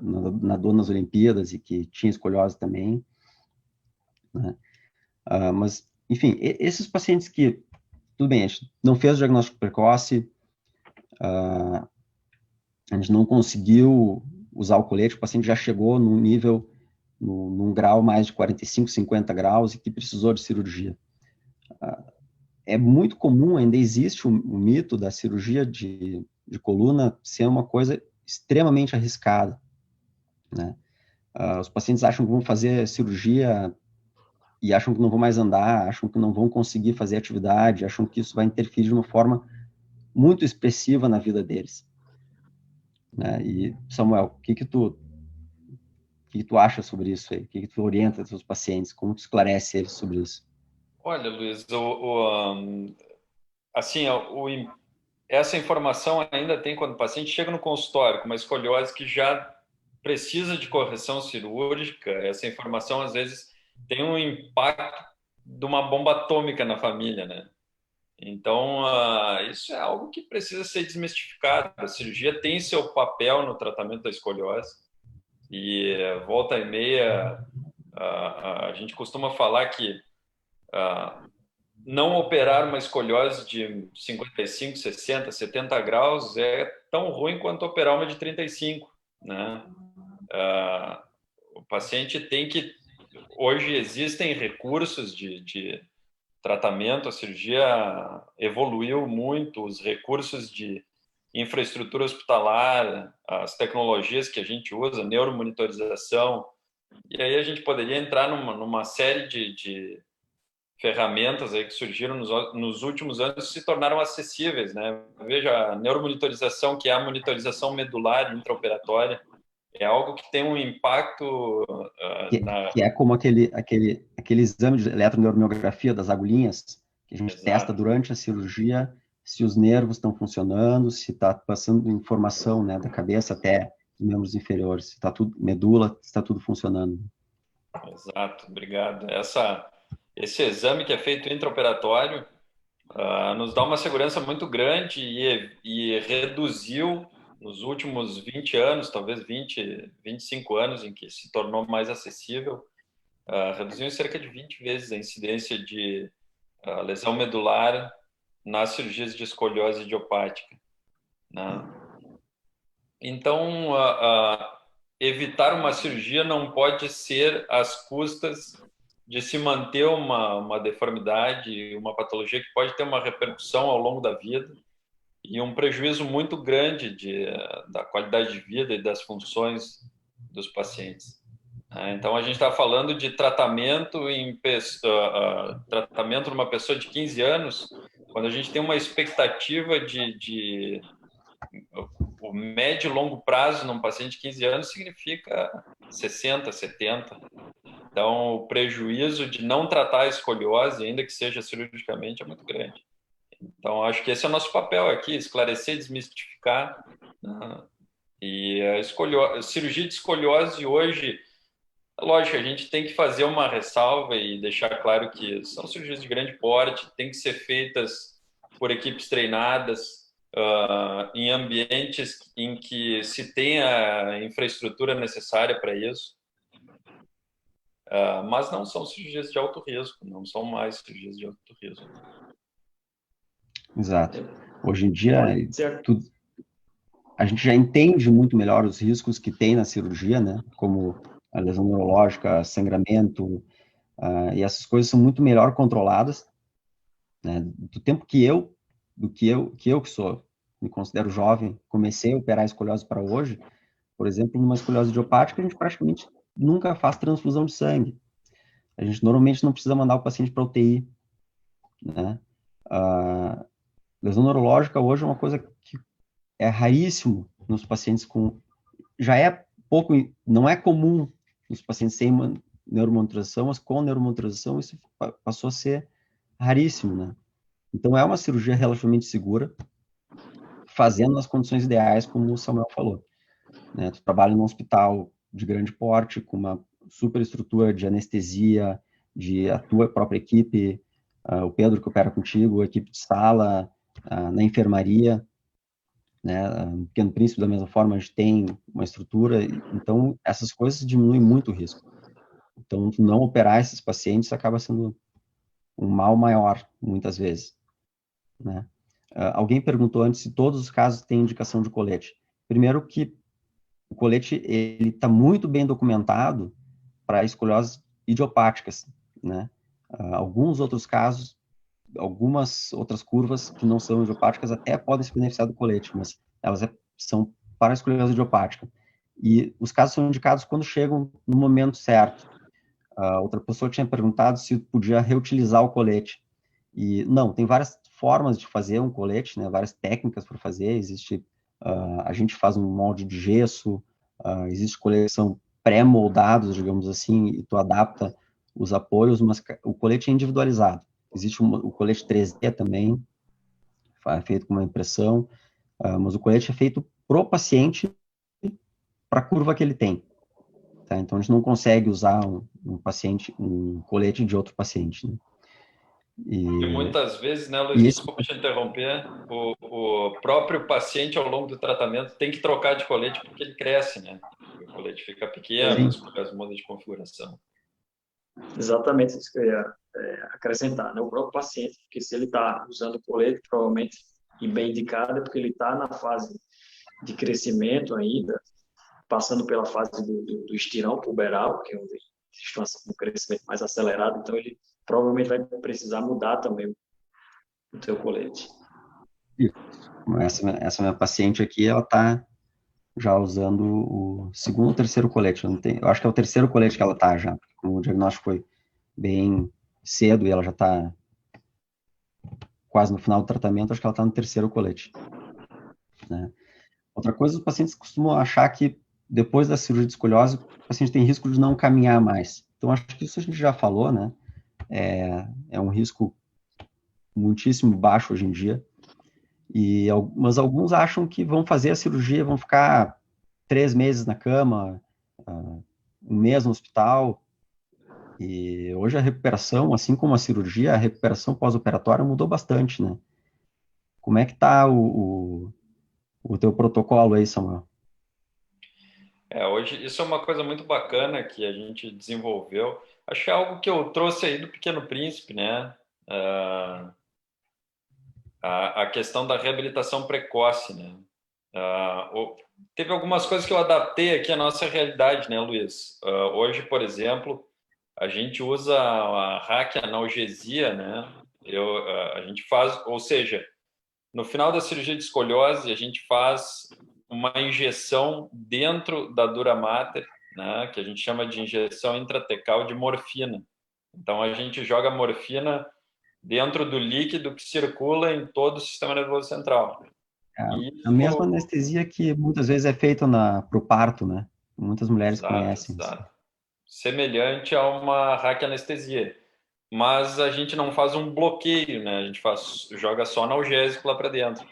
nadou nas Olimpíadas e que tinha escoliose também, né? Mas, enfim, esses pacientes que, tudo bem, a gente não fez o diagnóstico precoce, a gente não conseguiu usar o colete, o paciente já chegou num nível, num grau mais de 45, 50 graus e que precisou de cirurgia. É muito comum, ainda existe o mito da cirurgia de coluna ser uma coisa extremamente arriscada, né? Os pacientes acham que vão fazer cirurgia e acham que não vão mais andar, acham que não vão conseguir fazer atividade, acham que isso vai interferir de uma forma muito expressiva na vida deles, né? E, Samuel, o que tu acha sobre isso aí? O que tu orienta os seus pacientes? Como tu esclarece eles sobre isso? Olha, Luiz, assim, essa informação ainda tem quando o paciente chega no consultório com uma escoliose que já precisa de correção cirúrgica. Essa informação, às vezes, tem um impacto de uma bomba atômica na família, né? Então, isso é algo que precisa ser desmistificado. A cirurgia tem seu papel no tratamento da escoliose e volta e meia a gente costuma falar que não operar uma escoliose de 55, 60, 70 graus é tão ruim quanto operar uma de 35, né? O paciente tem que... Hoje existem recursos de tratamento, a cirurgia evoluiu muito, os recursos de infraestrutura hospitalar, as tecnologias que a gente usa, neuromonitorização, E aí a gente poderia entrar numa série de ferramentas aí que surgiram nos últimos anos e se tornaram acessíveis, né? Veja, a neuromonitorização, que é a monitorização medular intraoperatória, é algo que tem um impacto Que é como aquele exame de eletroneurografia das agulhinhas, que a gente testa Exato. durante a cirurgia se os nervos estão funcionando, se está passando informação, né, da cabeça até os membros inferiores, se está tudo, medula, se está tudo funcionando. Exato, obrigado. Esse exame que é feito intraoperatório nos dá uma segurança muito grande e reduziu nos últimos 20 anos, talvez 25 anos, em que se tornou mais acessível, reduziu em cerca de 20 vezes a incidência de lesão medular nas cirurgias de escoliose idiopática, né? Então, evitar uma cirurgia não pode ser às custas de se manter uma deformidade, uma patologia que pode ter uma repercussão ao longo da vida e um prejuízo muito grande da qualidade de vida e das funções dos pacientes. Então, a gente está falando de tratamento numa pessoa de 15 anos, quando a gente tem uma expectativa de o médio e longo prazo num paciente de 15 anos significa 60, 70. Então, o prejuízo de não tratar a escoliose, ainda que seja cirurgicamente, é muito grande. Então, acho que esse é o nosso papel aqui, esclarecer, desmistificar, né? E a cirurgia de escoliose hoje, lógico, a gente tem que fazer uma ressalva e deixar claro que são cirurgias de grande porte, tem que ser feitas por equipes treinadas, em ambientes em que se tenha a infraestrutura necessária para isso, mas não são cirurgias de alto risco, não são mais cirurgias de alto risco. Exato. Hoje em dia, a gente já entende muito melhor os riscos que tem na cirurgia, né? Como a lesão neurológica, sangramento, e essas coisas são muito melhor controladas, né? Que sou, me considero jovem, comecei a operar escoliose para hoje, por exemplo, numa escoliose idiopática, a gente praticamente nunca faz transfusão de sangue. A gente normalmente não precisa mandar o paciente para UTI, né? A lesão neurológica hoje é uma coisa que é raríssimo nos pacientes com... Já é pouco... Não é comum nos pacientes sem neuromonitorização, mas com neuromonitorização isso passou a ser raríssimo, né? Então, é uma cirurgia relativamente segura, fazendo nas condições ideais, como o Samuel falou, né? Tu trabalha num hospital de grande porte, com uma superestrutura de anestesia, de a tua própria equipe, o Pedro que opera contigo, a equipe de sala, na enfermaria, né? No Pequeno Príncipe, da mesma forma, a gente tem uma estrutura, então essas coisas diminuem muito o risco. Então, não operar esses pacientes acaba sendo um mal maior, muitas vezes, né? Alguém perguntou antes se todos os casos têm indicação de colete. Primeiro que o colete ele está muito bem documentado para escolioses idiopáticas, né? Alguns outros casos, algumas outras curvas que não são idiopáticas até podem se beneficiar do colete, mas elas são para a escoliose idiopática. E os casos são indicados quando chegam no momento certo. Outra pessoa tinha perguntado se podia reutilizar o colete. E não, tem várias formas de fazer um colete, né? Várias técnicas para fazer. Existe, a gente faz um molde de gesso, existe coletes que são pré-moldados, digamos assim, e tu adapta os apoios, mas o colete é individualizado. Existe o colete 3D também, feito com uma impressão, mas o colete é feito pro paciente, para a curva que ele tem. Tá? Então, a gente não consegue usar um colete de outro paciente, né? E muitas vezes, né, Luiz, desculpa te interromper, o próprio paciente ao longo do tratamento tem que trocar de colete porque ele cresce, né? O colete fica pequeno, as mudas de configuração. Exatamente isso que eu ia acrescentar, né? O próprio paciente, porque se ele está usando o colete, provavelmente, e bem indicado, é porque ele está na fase de crescimento ainda, passando pela fase do estirão puberal, que é onde existe um crescimento mais acelerado, então ele provavelmente vai precisar mudar também o teu colete. Essa minha paciente aqui, ela está já usando o segundo ou terceiro colete. Eu acho que é o terceiro colete que ela tá já. O diagnóstico foi bem cedo e ela já tá quase no final do tratamento, acho que ela tá no terceiro colete, né? Outra coisa, os pacientes costumam achar que depois da cirurgia de escoliose, o paciente tem risco de não caminhar mais. Então, acho que isso a gente já falou, né? É um risco muitíssimo baixo hoje em dia. Mas alguns acham que vão fazer a cirurgia, vão ficar 3 meses na cama, 1 mês no hospital. E hoje a recuperação, assim como a cirurgia, a recuperação pós-operatória mudou bastante, né? Como é que tá o teu protocolo aí, Samuel? Hoje, isso é uma coisa muito bacana que a gente desenvolveu. Acho que é algo que eu trouxe aí do Pequeno Príncipe, né? Ah, a questão da reabilitação precoce, né? Teve algumas coisas que eu adaptei aqui à nossa realidade, né, Luiz? Hoje, por exemplo, a gente usa a raquianalgesia, né? A gente faz, ou seja, no final da cirurgia de escoliose, a gente faz uma injeção dentro da dura mater, né, que a gente chama de injeção intratecal de morfina. Então, a gente joga morfina dentro do líquido que circula em todo o sistema nervoso central. É a mesma Isso, anestesia que muitas vezes é feita para o parto, né? Muitas mulheres exato, conhecem isso. exato. Semelhante a uma raquianestesia. Mas a gente não faz um bloqueio, né? A gente joga só analgésico lá para dentro.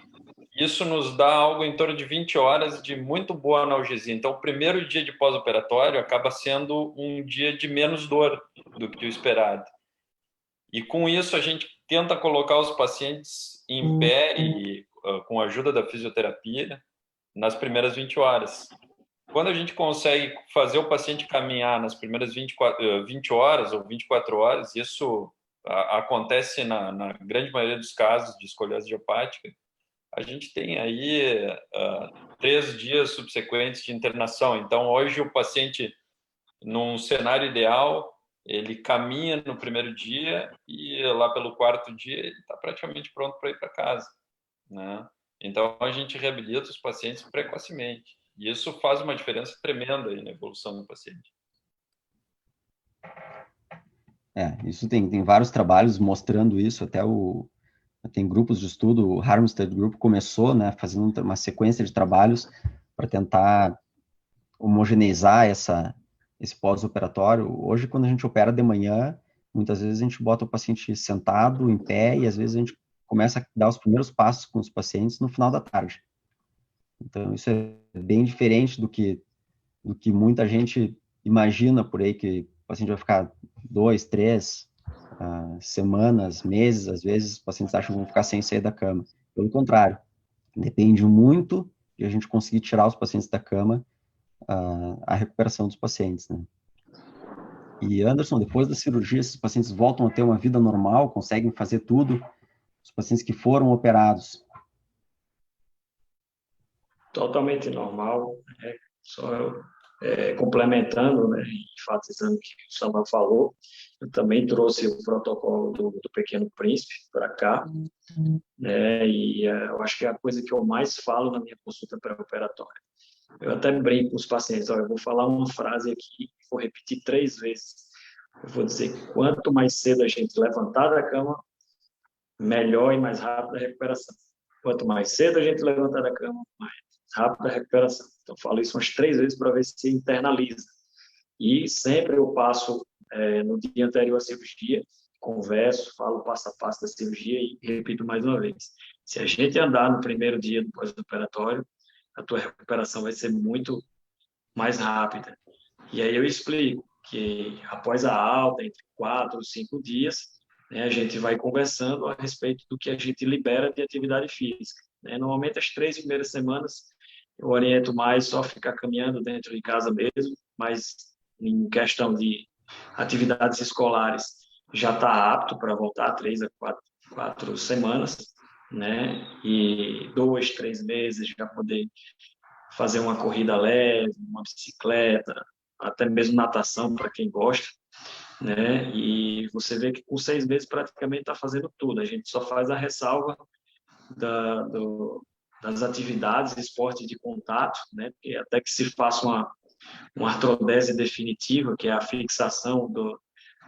Isso nos dá algo em torno de 20 horas de muito boa analgesia. Então, o primeiro dia de pós-operatório acaba sendo um dia de menos dor do que o esperado. E com isso, a gente tenta colocar os pacientes em pé e com a ajuda da fisioterapia nas primeiras 20 horas. Quando a gente consegue fazer o paciente caminhar nas primeiras 20 horas ou 24 horas, isso acontece na grande maioria dos casos de escoliose idiopática, a gente tem aí 3 dias subsequentes de internação. Então, hoje, o paciente, num cenário ideal, ele caminha no primeiro dia e lá pelo quarto dia ele está praticamente pronto para ir para casa, né? Então, a gente reabilita os pacientes precocemente. E isso faz uma diferença tremenda aí na evolução do paciente. Isso tem vários trabalhos mostrando isso, tem grupos de estudo, o Harmstead Group começou, né, fazendo uma sequência de trabalhos para tentar homogeneizar esse pós-operatório. Hoje, quando a gente opera de manhã, muitas vezes a gente bota o paciente sentado, em pé, e às vezes a gente começa a dar os primeiros passos com os pacientes no final da tarde. Então, isso é bem diferente do que muita gente imagina por aí, que o paciente vai ficar 2, 3 semanas, meses, às vezes os pacientes acham que vão ficar sem sair da cama. Pelo contrário, depende muito de a gente conseguir tirar os pacientes da cama, a recuperação dos pacientes, né? E Anderson, depois da cirurgia, esses pacientes voltam a ter uma vida normal, conseguem fazer tudo, os pacientes que foram operados. Totalmente normal, né? Só complementando, né, enfatizando o que o Samuel falou, eu também trouxe o protocolo do Pequeno Príncipe para cá, né, e eu acho que é a coisa que eu mais falo na minha consulta pré-operatória. Eu até brinco com os pacientes, eu vou falar uma frase aqui, vou repetir 3 vezes. Eu vou dizer que quanto mais cedo a gente levantar da cama, melhor e mais rápida a recuperação. Quanto mais cedo a gente levantar da cama, mais rápida a recuperação. Então, falo isso umas 3 vezes para ver se internaliza. E sempre eu passo, no dia anterior à cirurgia, converso, falo passo a passo da cirurgia e repito mais uma vez. Se a gente andar no primeiro dia do pós-operatório, a tua recuperação vai ser muito mais rápida. E aí eu explico que após a alta, entre 4 ou 5 dias, né, a gente vai conversando a respeito do que a gente libera de atividade física. Né? Normalmente, as 3 primeiras semanas, eu oriento mais só ficar caminhando dentro de casa mesmo, mas em questão de atividades escolares, já está apto para voltar 3 a 4 semanas, né? E 2, 3 meses já poder fazer uma corrida leve, uma bicicleta, até mesmo natação para quem gosta, né? E você vê que com 6 meses praticamente está fazendo tudo. A gente só faz a ressalva das atividades, esporte de contato, né? Porque até que se faça uma artrodese definitiva, que é a fixação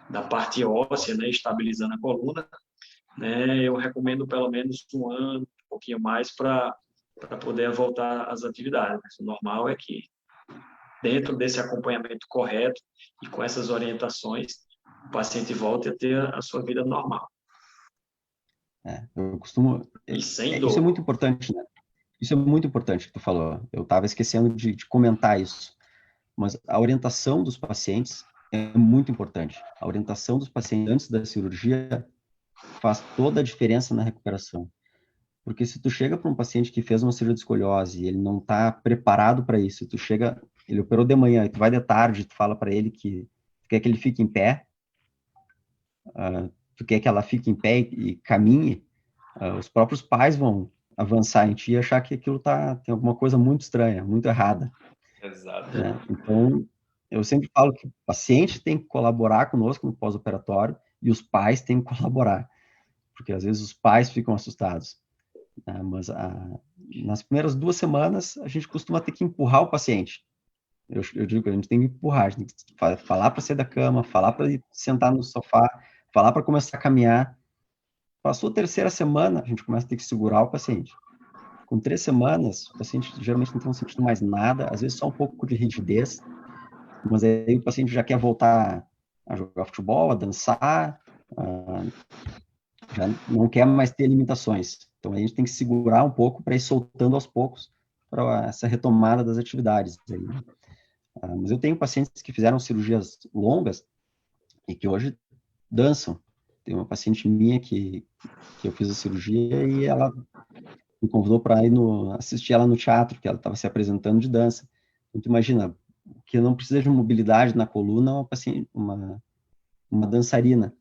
da parte óssea, né? Estabilizando a coluna, né? Eu recomendo pelo menos um ano, um pouquinho mais, para poder voltar às atividades. Mas o normal é que, dentro desse acompanhamento correto e com essas orientações, o paciente volte a ter a sua vida normal. Eu costumo... E sem Isso é dor. muito importante, né? Isso é muito importante que tu falou. Eu estava esquecendo de comentar isso. Mas a orientação dos pacientes é muito importante. A orientação dos pacientes antes da cirurgia faz toda a diferença na recuperação. Porque se tu chega para um paciente que fez uma cirurgia de escoliose e ele não está preparado para isso, tu chega, ele operou de manhã e tu vai de tarde, tu fala para ele que tu quer que ele fique em pé, tu quer que ela fique em pé e caminhe, os próprios pais vão avançar em ti e achar que aquilo tem alguma coisa muito estranha, muito errada. Exato. Né? Então, eu sempre falo que o paciente tem que colaborar conosco no pós-operatório e os pais têm que colaborar, porque às vezes os pais ficam assustados. Né? Mas nas primeiras 2 semanas, a gente costuma ter que empurrar o paciente. Eu digo que a gente tem que empurrar, a gente tem que falar para sair da cama, falar para sentar no sofá, falar para começar a caminhar. Passou a 3ª semana, a gente começa a ter que segurar o paciente. Com 3 semanas, o paciente geralmente não está sentindo mais nada, às vezes só um pouco de rigidez, mas aí o paciente já quer voltar a jogar futebol, a dançar, já não quer mais ter limitações. Então a gente tem que segurar um pouco para ir soltando aos poucos para essa retomada das atividades. Aí, né? Mas eu tenho pacientes que fizeram cirurgias longas e que hoje dançam. Tem uma paciente minha que eu fiz a cirurgia e ela me convidou para ir assistir ela no teatro, que ela estava se apresentando de dança. Então, tu imagina, que não precisa de mobilidade na coluna, uma dançarina.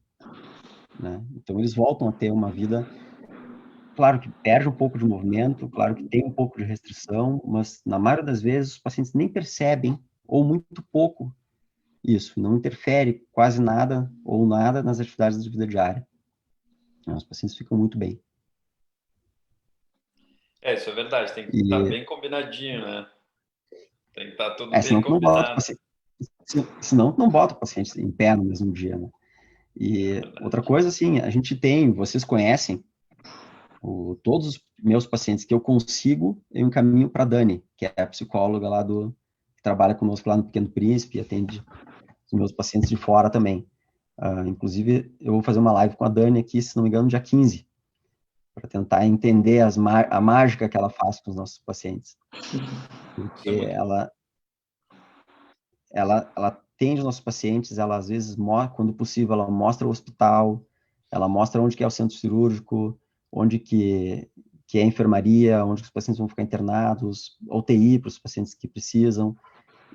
Né? Então, eles voltam a ter uma vida, claro que perde um pouco de movimento, claro que tem um pouco de restrição, mas na maioria das vezes os pacientes nem percebem, ou muito pouco, isso, não interfere quase nada ou nada nas atividades da vida diária. Os pacientes ficam muito bem. Isso é verdade, tem que estar bem combinadinho, né? Tem que estar tudo bem combinado. Senão tu não bota o paciente em pé no mesmo dia, né? E outra coisa, assim, vocês conhecem, todos os meus pacientes que eu consigo, eu encaminho para a Dani, que é a psicóloga lá que trabalha conosco lá no Pequeno Príncipe e atende os meus pacientes de fora também. Inclusive, eu vou fazer uma live com a Dani aqui, se não me engano, dia 15, para tentar entender a mágica que ela faz com os nossos pacientes. Porque ela atende os nossos pacientes, ela às vezes, quando possível, ela mostra o hospital, ela mostra onde que é o centro cirúrgico, onde que é a enfermaria, onde os pacientes vão ficar internados, UTI para os pacientes que precisam.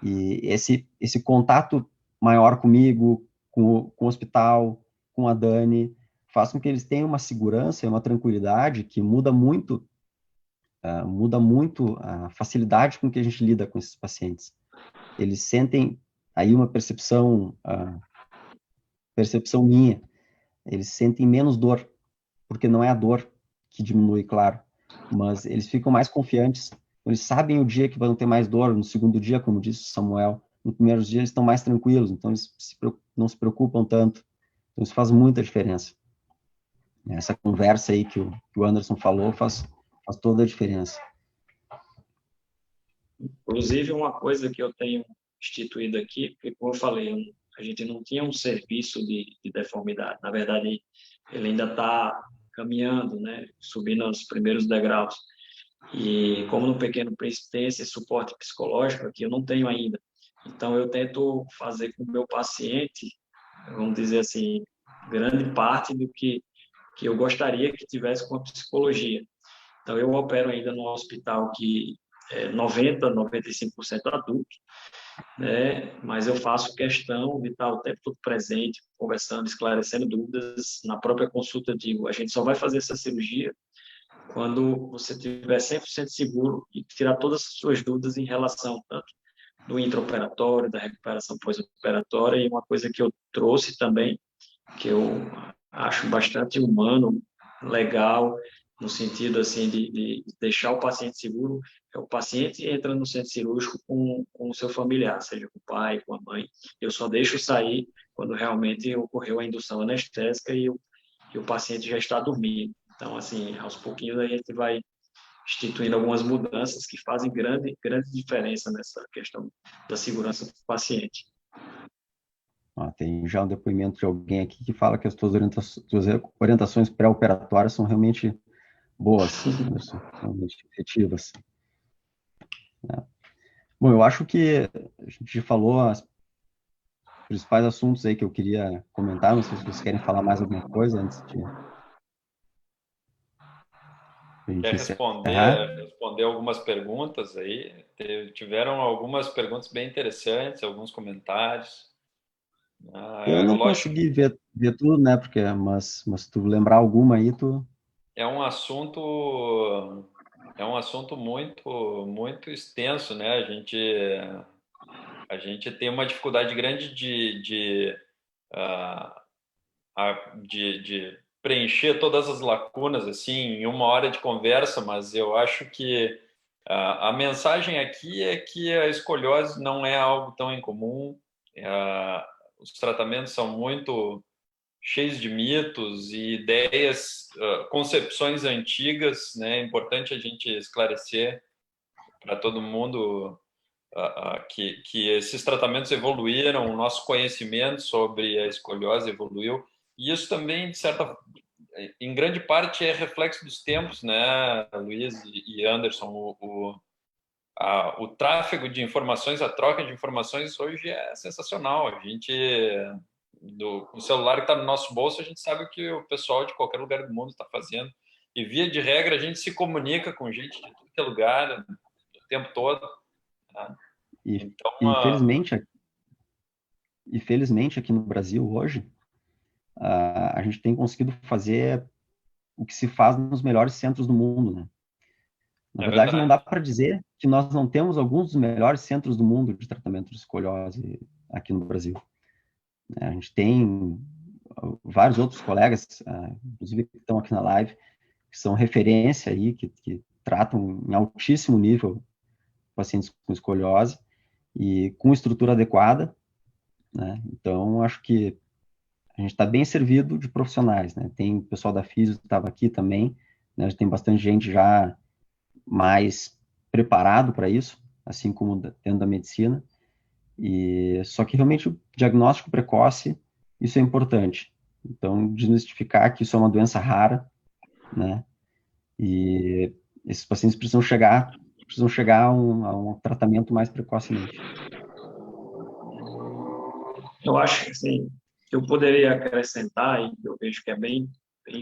E esse contato maior comigo, com o hospital, com a Dani, faz com que eles tenham uma segurança e uma tranquilidade que muda muito a facilidade com que a gente lida com esses pacientes. Eles sentem aí uma percepção minha, eles sentem menos dor, porque não é a dor que diminui, claro, mas eles ficam mais confiantes, eles sabem o dia que vão ter mais dor, no segundo dia, como disse o Samuel, no primeiro dia eles estão mais tranquilos, então eles não se preocupam tanto, então isso faz muita diferença. Essa conversa aí que o Anderson falou faz toda a diferença. Inclusive, uma coisa que eu tenho instituído aqui, porque, como eu falei, a gente não tinha um serviço de deformidade. Na verdade, ele ainda está caminhando, né? Subindo os primeiros degraus. E como no Pequeno Príncipe tem esse suporte psicológico que eu não tenho ainda. Então, eu tento fazer com o meu paciente, vamos dizer assim, grande parte do que eu gostaria que tivesse com a psicologia. Então, eu opero ainda no hospital que 95% adulto, né? Mas eu faço questão de estar o tempo todo presente, conversando, esclarecendo dúvidas. Na própria consulta, eu digo, a gente só vai fazer essa cirurgia quando você estiver 100% seguro e tirar todas as suas dúvidas em relação tanto do intraoperatório, da recuperação pós-operatória, e uma coisa que eu trouxe também, que eu acho bastante humano, legal, no sentido assim de deixar o paciente seguro, é o paciente entra no centro cirúrgico com o seu familiar, seja com o pai, com a mãe. Eu só deixo sair quando realmente ocorreu a indução anestésica e o paciente já está dormindo. Então, assim, aos pouquinhos a gente vai instituindo algumas mudanças que fazem grande diferença nessa questão da segurança do paciente. Tem já um depoimento de alguém aqui que fala que as tuas orientações pré-operatórias são realmente boas, Anderson, realmente efetivas. Bom, eu acho que a gente falou os principais assuntos aí que eu queria comentar. Não sei se vocês querem falar mais alguma coisa antes de a gente Quer encerrar. responder algumas perguntas aí? Tiveram algumas perguntas bem interessantes, alguns comentários. Eu não Lógico, consegui ver tudo, né? Mas se tu lembrar alguma aí, tu... é um assunto muito extenso, né? A gente tem uma dificuldade grande ah, de preencher todas as lacunas assim em uma hora de conversa, mas eu acho que a mensagem aqui é que a escoliose não é algo tão incomum. Os tratamentos são muito cheios de mitos e ideias, concepções antigas, né? É importante a gente esclarecer para todo mundo que esses tratamentos evoluíram, o nosso conhecimento sobre a escoliose evoluiu, e isso também, de certa, em grande parte, é reflexo dos tempos, né, Luiz e Anderson? O tráfego de informações, a troca de informações hoje é sensacional. A gente, o celular que está no nosso bolso, a gente sabe o que o pessoal de qualquer lugar do mundo está fazendo. E, via de regra, a gente se comunica com gente de tudo que é lugar, o tempo todo. Tá? E, Então, felizmente aqui no Brasil hoje, a gente tem conseguido fazer o que se faz nos melhores centros do mundo, né? Na é verdade, não verdade. dá para dizer que nós não temos alguns dos melhores centros do mundo de tratamento de escoliose aqui no Brasil. A gente tem vários outros colegas, inclusive que estão aqui na live, que são referência aí, que tratam em altíssimo nível pacientes com escoliose e com estrutura adequada, né? Então, acho que a gente está bem servido de profissionais, né? Tem o pessoal da Físio que estava aqui também, né? A gente tem bastante gente já mais preparado para isso, assim como dentro da medicina. E só que realmente o diagnóstico precoce, isso é importante. Então, desmistificar que isso é uma doença rara, né? E esses pacientes precisam chegar a um tratamento mais precocemente. Eu acho que, assim, eu poderia acrescentar, e eu vejo que é bem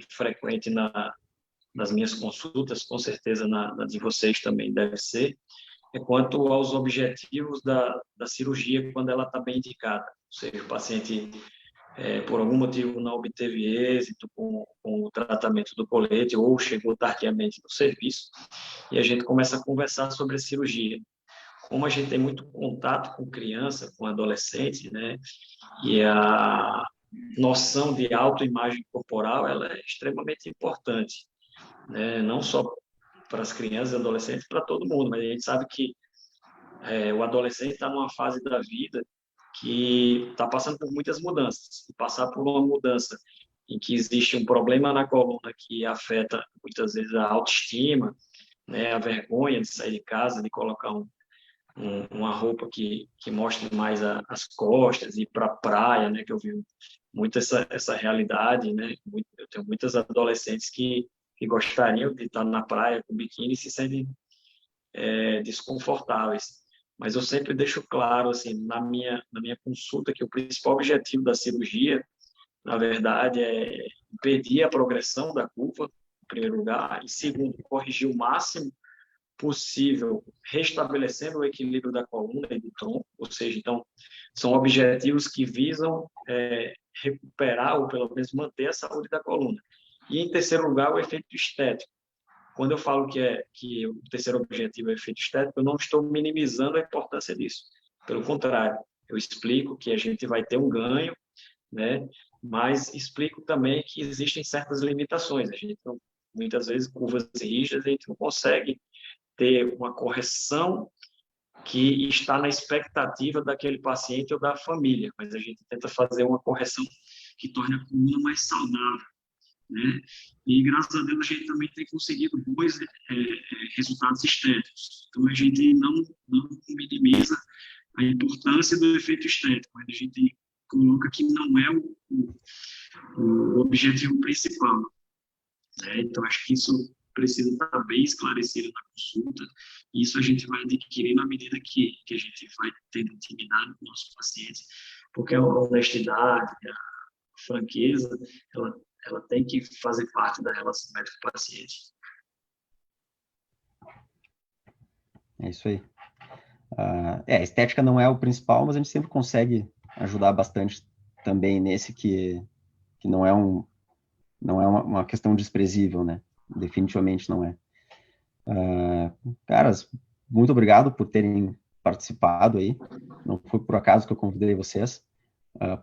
frequente nas minhas consultas, com certeza na de vocês também deve ser, é quanto aos objetivos da cirurgia quando ela está bem indicada. Ou seja, o paciente, por algum motivo, não obteve êxito com o tratamento do colete ou chegou tardiamente no serviço, e a gente começa a conversar sobre a cirurgia. Como a gente tem muito contato com criança, com adolescente, né, e a noção de autoimagem corporal ela é extremamente importante, né, não só para as crianças e adolescentes, para todo mundo, mas a gente sabe que o adolescente está numa fase da vida que está passando por muitas mudanças. E passar por uma mudança em que existe um problema na coluna que afeta muitas vezes a autoestima, né, a vergonha de sair de casa, de colocar uma roupa que mostre mais as costas, ir para a praia, né, que eu vi muito essa realidade, né, eu tenho muitas adolescentes que gostariam de estar na praia com biquíni e se sentem desconfortáveis. Mas eu sempre deixo claro, assim, na minha consulta, que o principal objetivo da cirurgia, na verdade, é impedir a progressão da curva, em primeiro lugar, e segundo, corrigir o máximo possível, restabelecendo o equilíbrio da coluna e do tronco, ou seja, então, são objetivos que visam recuperar ou pelo menos manter a saúde da coluna. E, em terceiro lugar, o efeito estético. Quando eu falo que o terceiro objetivo é o efeito estético, eu não estou minimizando a importância disso. Pelo contrário, eu explico que a gente vai ter um ganho, né? Mas explico também que existem certas limitações. A gente muitas vezes curvas rígidas, a gente não consegue ter uma correção que está na expectativa daquele paciente ou da família, mas a gente tenta fazer uma correção que torne a coluna mais saudável, né? E graças a Deus a gente também tem conseguido bons resultados estéticos. Então a gente não minimiza a importância do efeito estético, mas a gente coloca que não é o objetivo principal, né? Então acho que isso precisa estar bem esclarecido na consulta, e isso a gente vai adquirindo à medida que a gente vai tendo intimidade com nossos pacientes, porque a honestidade, a franqueza, ela tem que fazer parte da relação médico-paciente. É isso aí. A estética não é o principal, mas a gente sempre consegue ajudar bastante também nesse que não é uma questão desprezível, né? Definitivamente não é. Caras, muito obrigado por terem participado aí. Não foi por acaso que eu convidei vocês.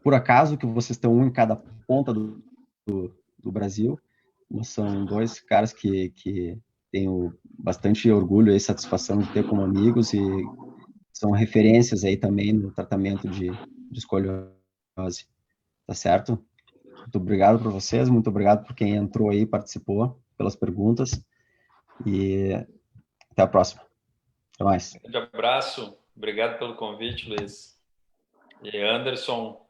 Por acaso que vocês estão um em cada ponta do Brasil, mas são dois caras que tenho bastante orgulho e satisfação de ter como amigos, e são referências aí também no tratamento de escoliose, tá certo? Muito obrigado por vocês, muito obrigado por quem entrou aí, participou, pelas perguntas, e até a próxima. Até mais. Um grande abraço, obrigado pelo convite, Luiz. E Anderson,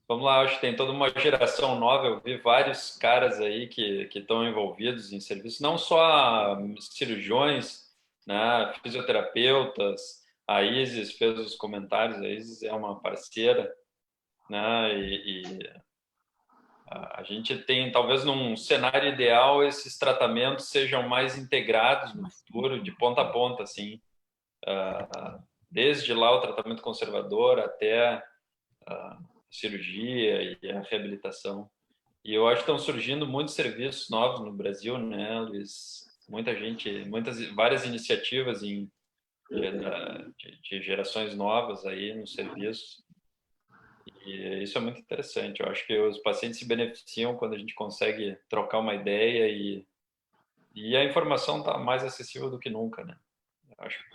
vamos lá, acho que tem toda uma geração nova, eu vi vários caras aí que estão envolvidos em serviço, não só cirurgiões, né, fisioterapeutas, a Isis fez os comentários, a Isis é uma parceira, né, e a gente tem, talvez num cenário ideal, esses tratamentos sejam mais integrados no futuro, de ponta a ponta, assim, desde lá o tratamento conservador até a cirurgia e a reabilitação. E eu acho que estão surgindo muitos serviços novos no Brasil, né, Luiz? Muita gente, várias iniciativas de gerações novas aí no serviço. E isso é muito interessante. Eu acho que os pacientes se beneficiam quando a gente consegue trocar uma ideia e a informação está mais acessível do que nunca, né? Eu acho que o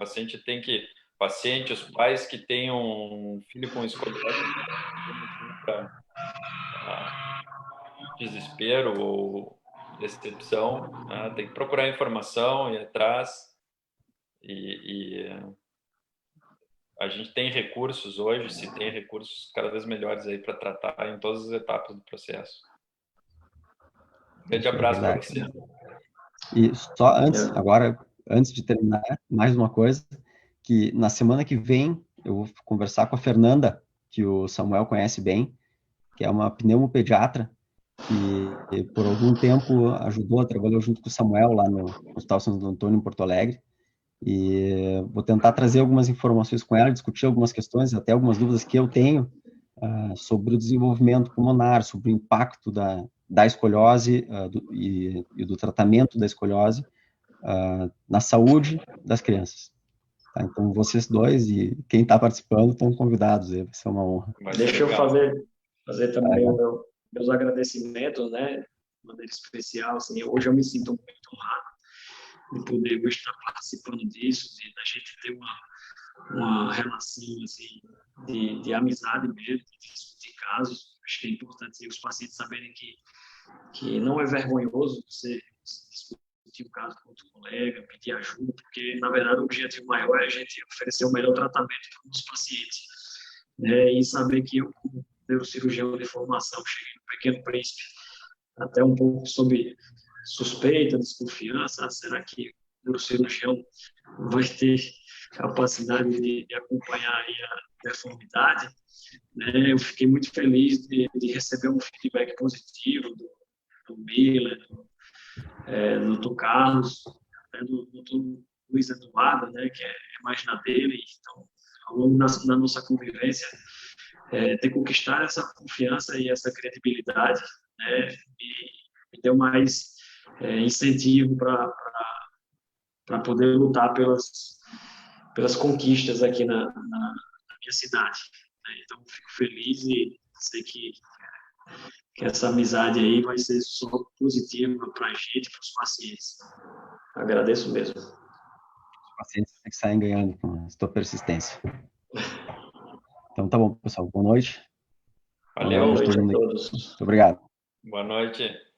paciente, os pais que tenham um filho com escoliose, para desespero ou decepção, né? Tem que procurar informação, ir atrás e a gente tem recursos hoje, se tem recursos cada vez melhores aí para tratar em todas as etapas do processo. Grande abraço para você. E só antes de terminar, mais uma coisa, que na semana que vem eu vou conversar com a Fernanda, que o Samuel conhece bem, que é uma pneumopediatra, que por algum tempo trabalhou junto com o Samuel lá no Hospital Santo Antônio, em Porto Alegre, e vou tentar trazer algumas informações com ela, discutir algumas questões, até algumas dúvidas que eu tenho sobre o desenvolvimento pulmonar, sobre o impacto da escoliose e do tratamento da escoliose na saúde das crianças. Tá? Então, vocês dois e quem está participando estão convidados, vai ser uma honra. Deixa eu fazer também meus agradecimentos, né, de maneira especial. Assim, hoje eu me sinto muito honrado de poder estar participando disso, da gente ter uma relação assim, de amizade mesmo, de discutir casos. Acho que é importante os pacientes saberem que não é vergonhoso você discutir um caso com outro colega, pedir ajuda, porque, na verdade, o objetivo maior é a gente oferecer o melhor tratamento para os pacientes, né? E saber que eu, como neurocirurgião de formação, cheguei no Pequeno Príncipe até um pouco sob suspeita, desconfiança, será que o neurocirurgião vai ter capacidade de acompanhar aí a deformidade, né? Eu fiquei muito feliz de receber um feedback positivo do Miller, do Dr. Carlos, até do Dr. Luiz Eduardo, né, que é mais na dele. Então, ao longo da nossa convivência, ter conquistado essa confiança e essa credibilidade, né, me deu mais incentivo para poder lutar pelas conquistas aqui na minha cidade, né? Então, fico feliz e sei que que essa amizade aí vai ser só positiva para a gente e para os pacientes. Agradeço mesmo. Os pacientes que saem ganhando com a sua persistência. Então tá bom, pessoal. Boa noite. Valeu. Boa noite a todos. Muito obrigado. Boa noite.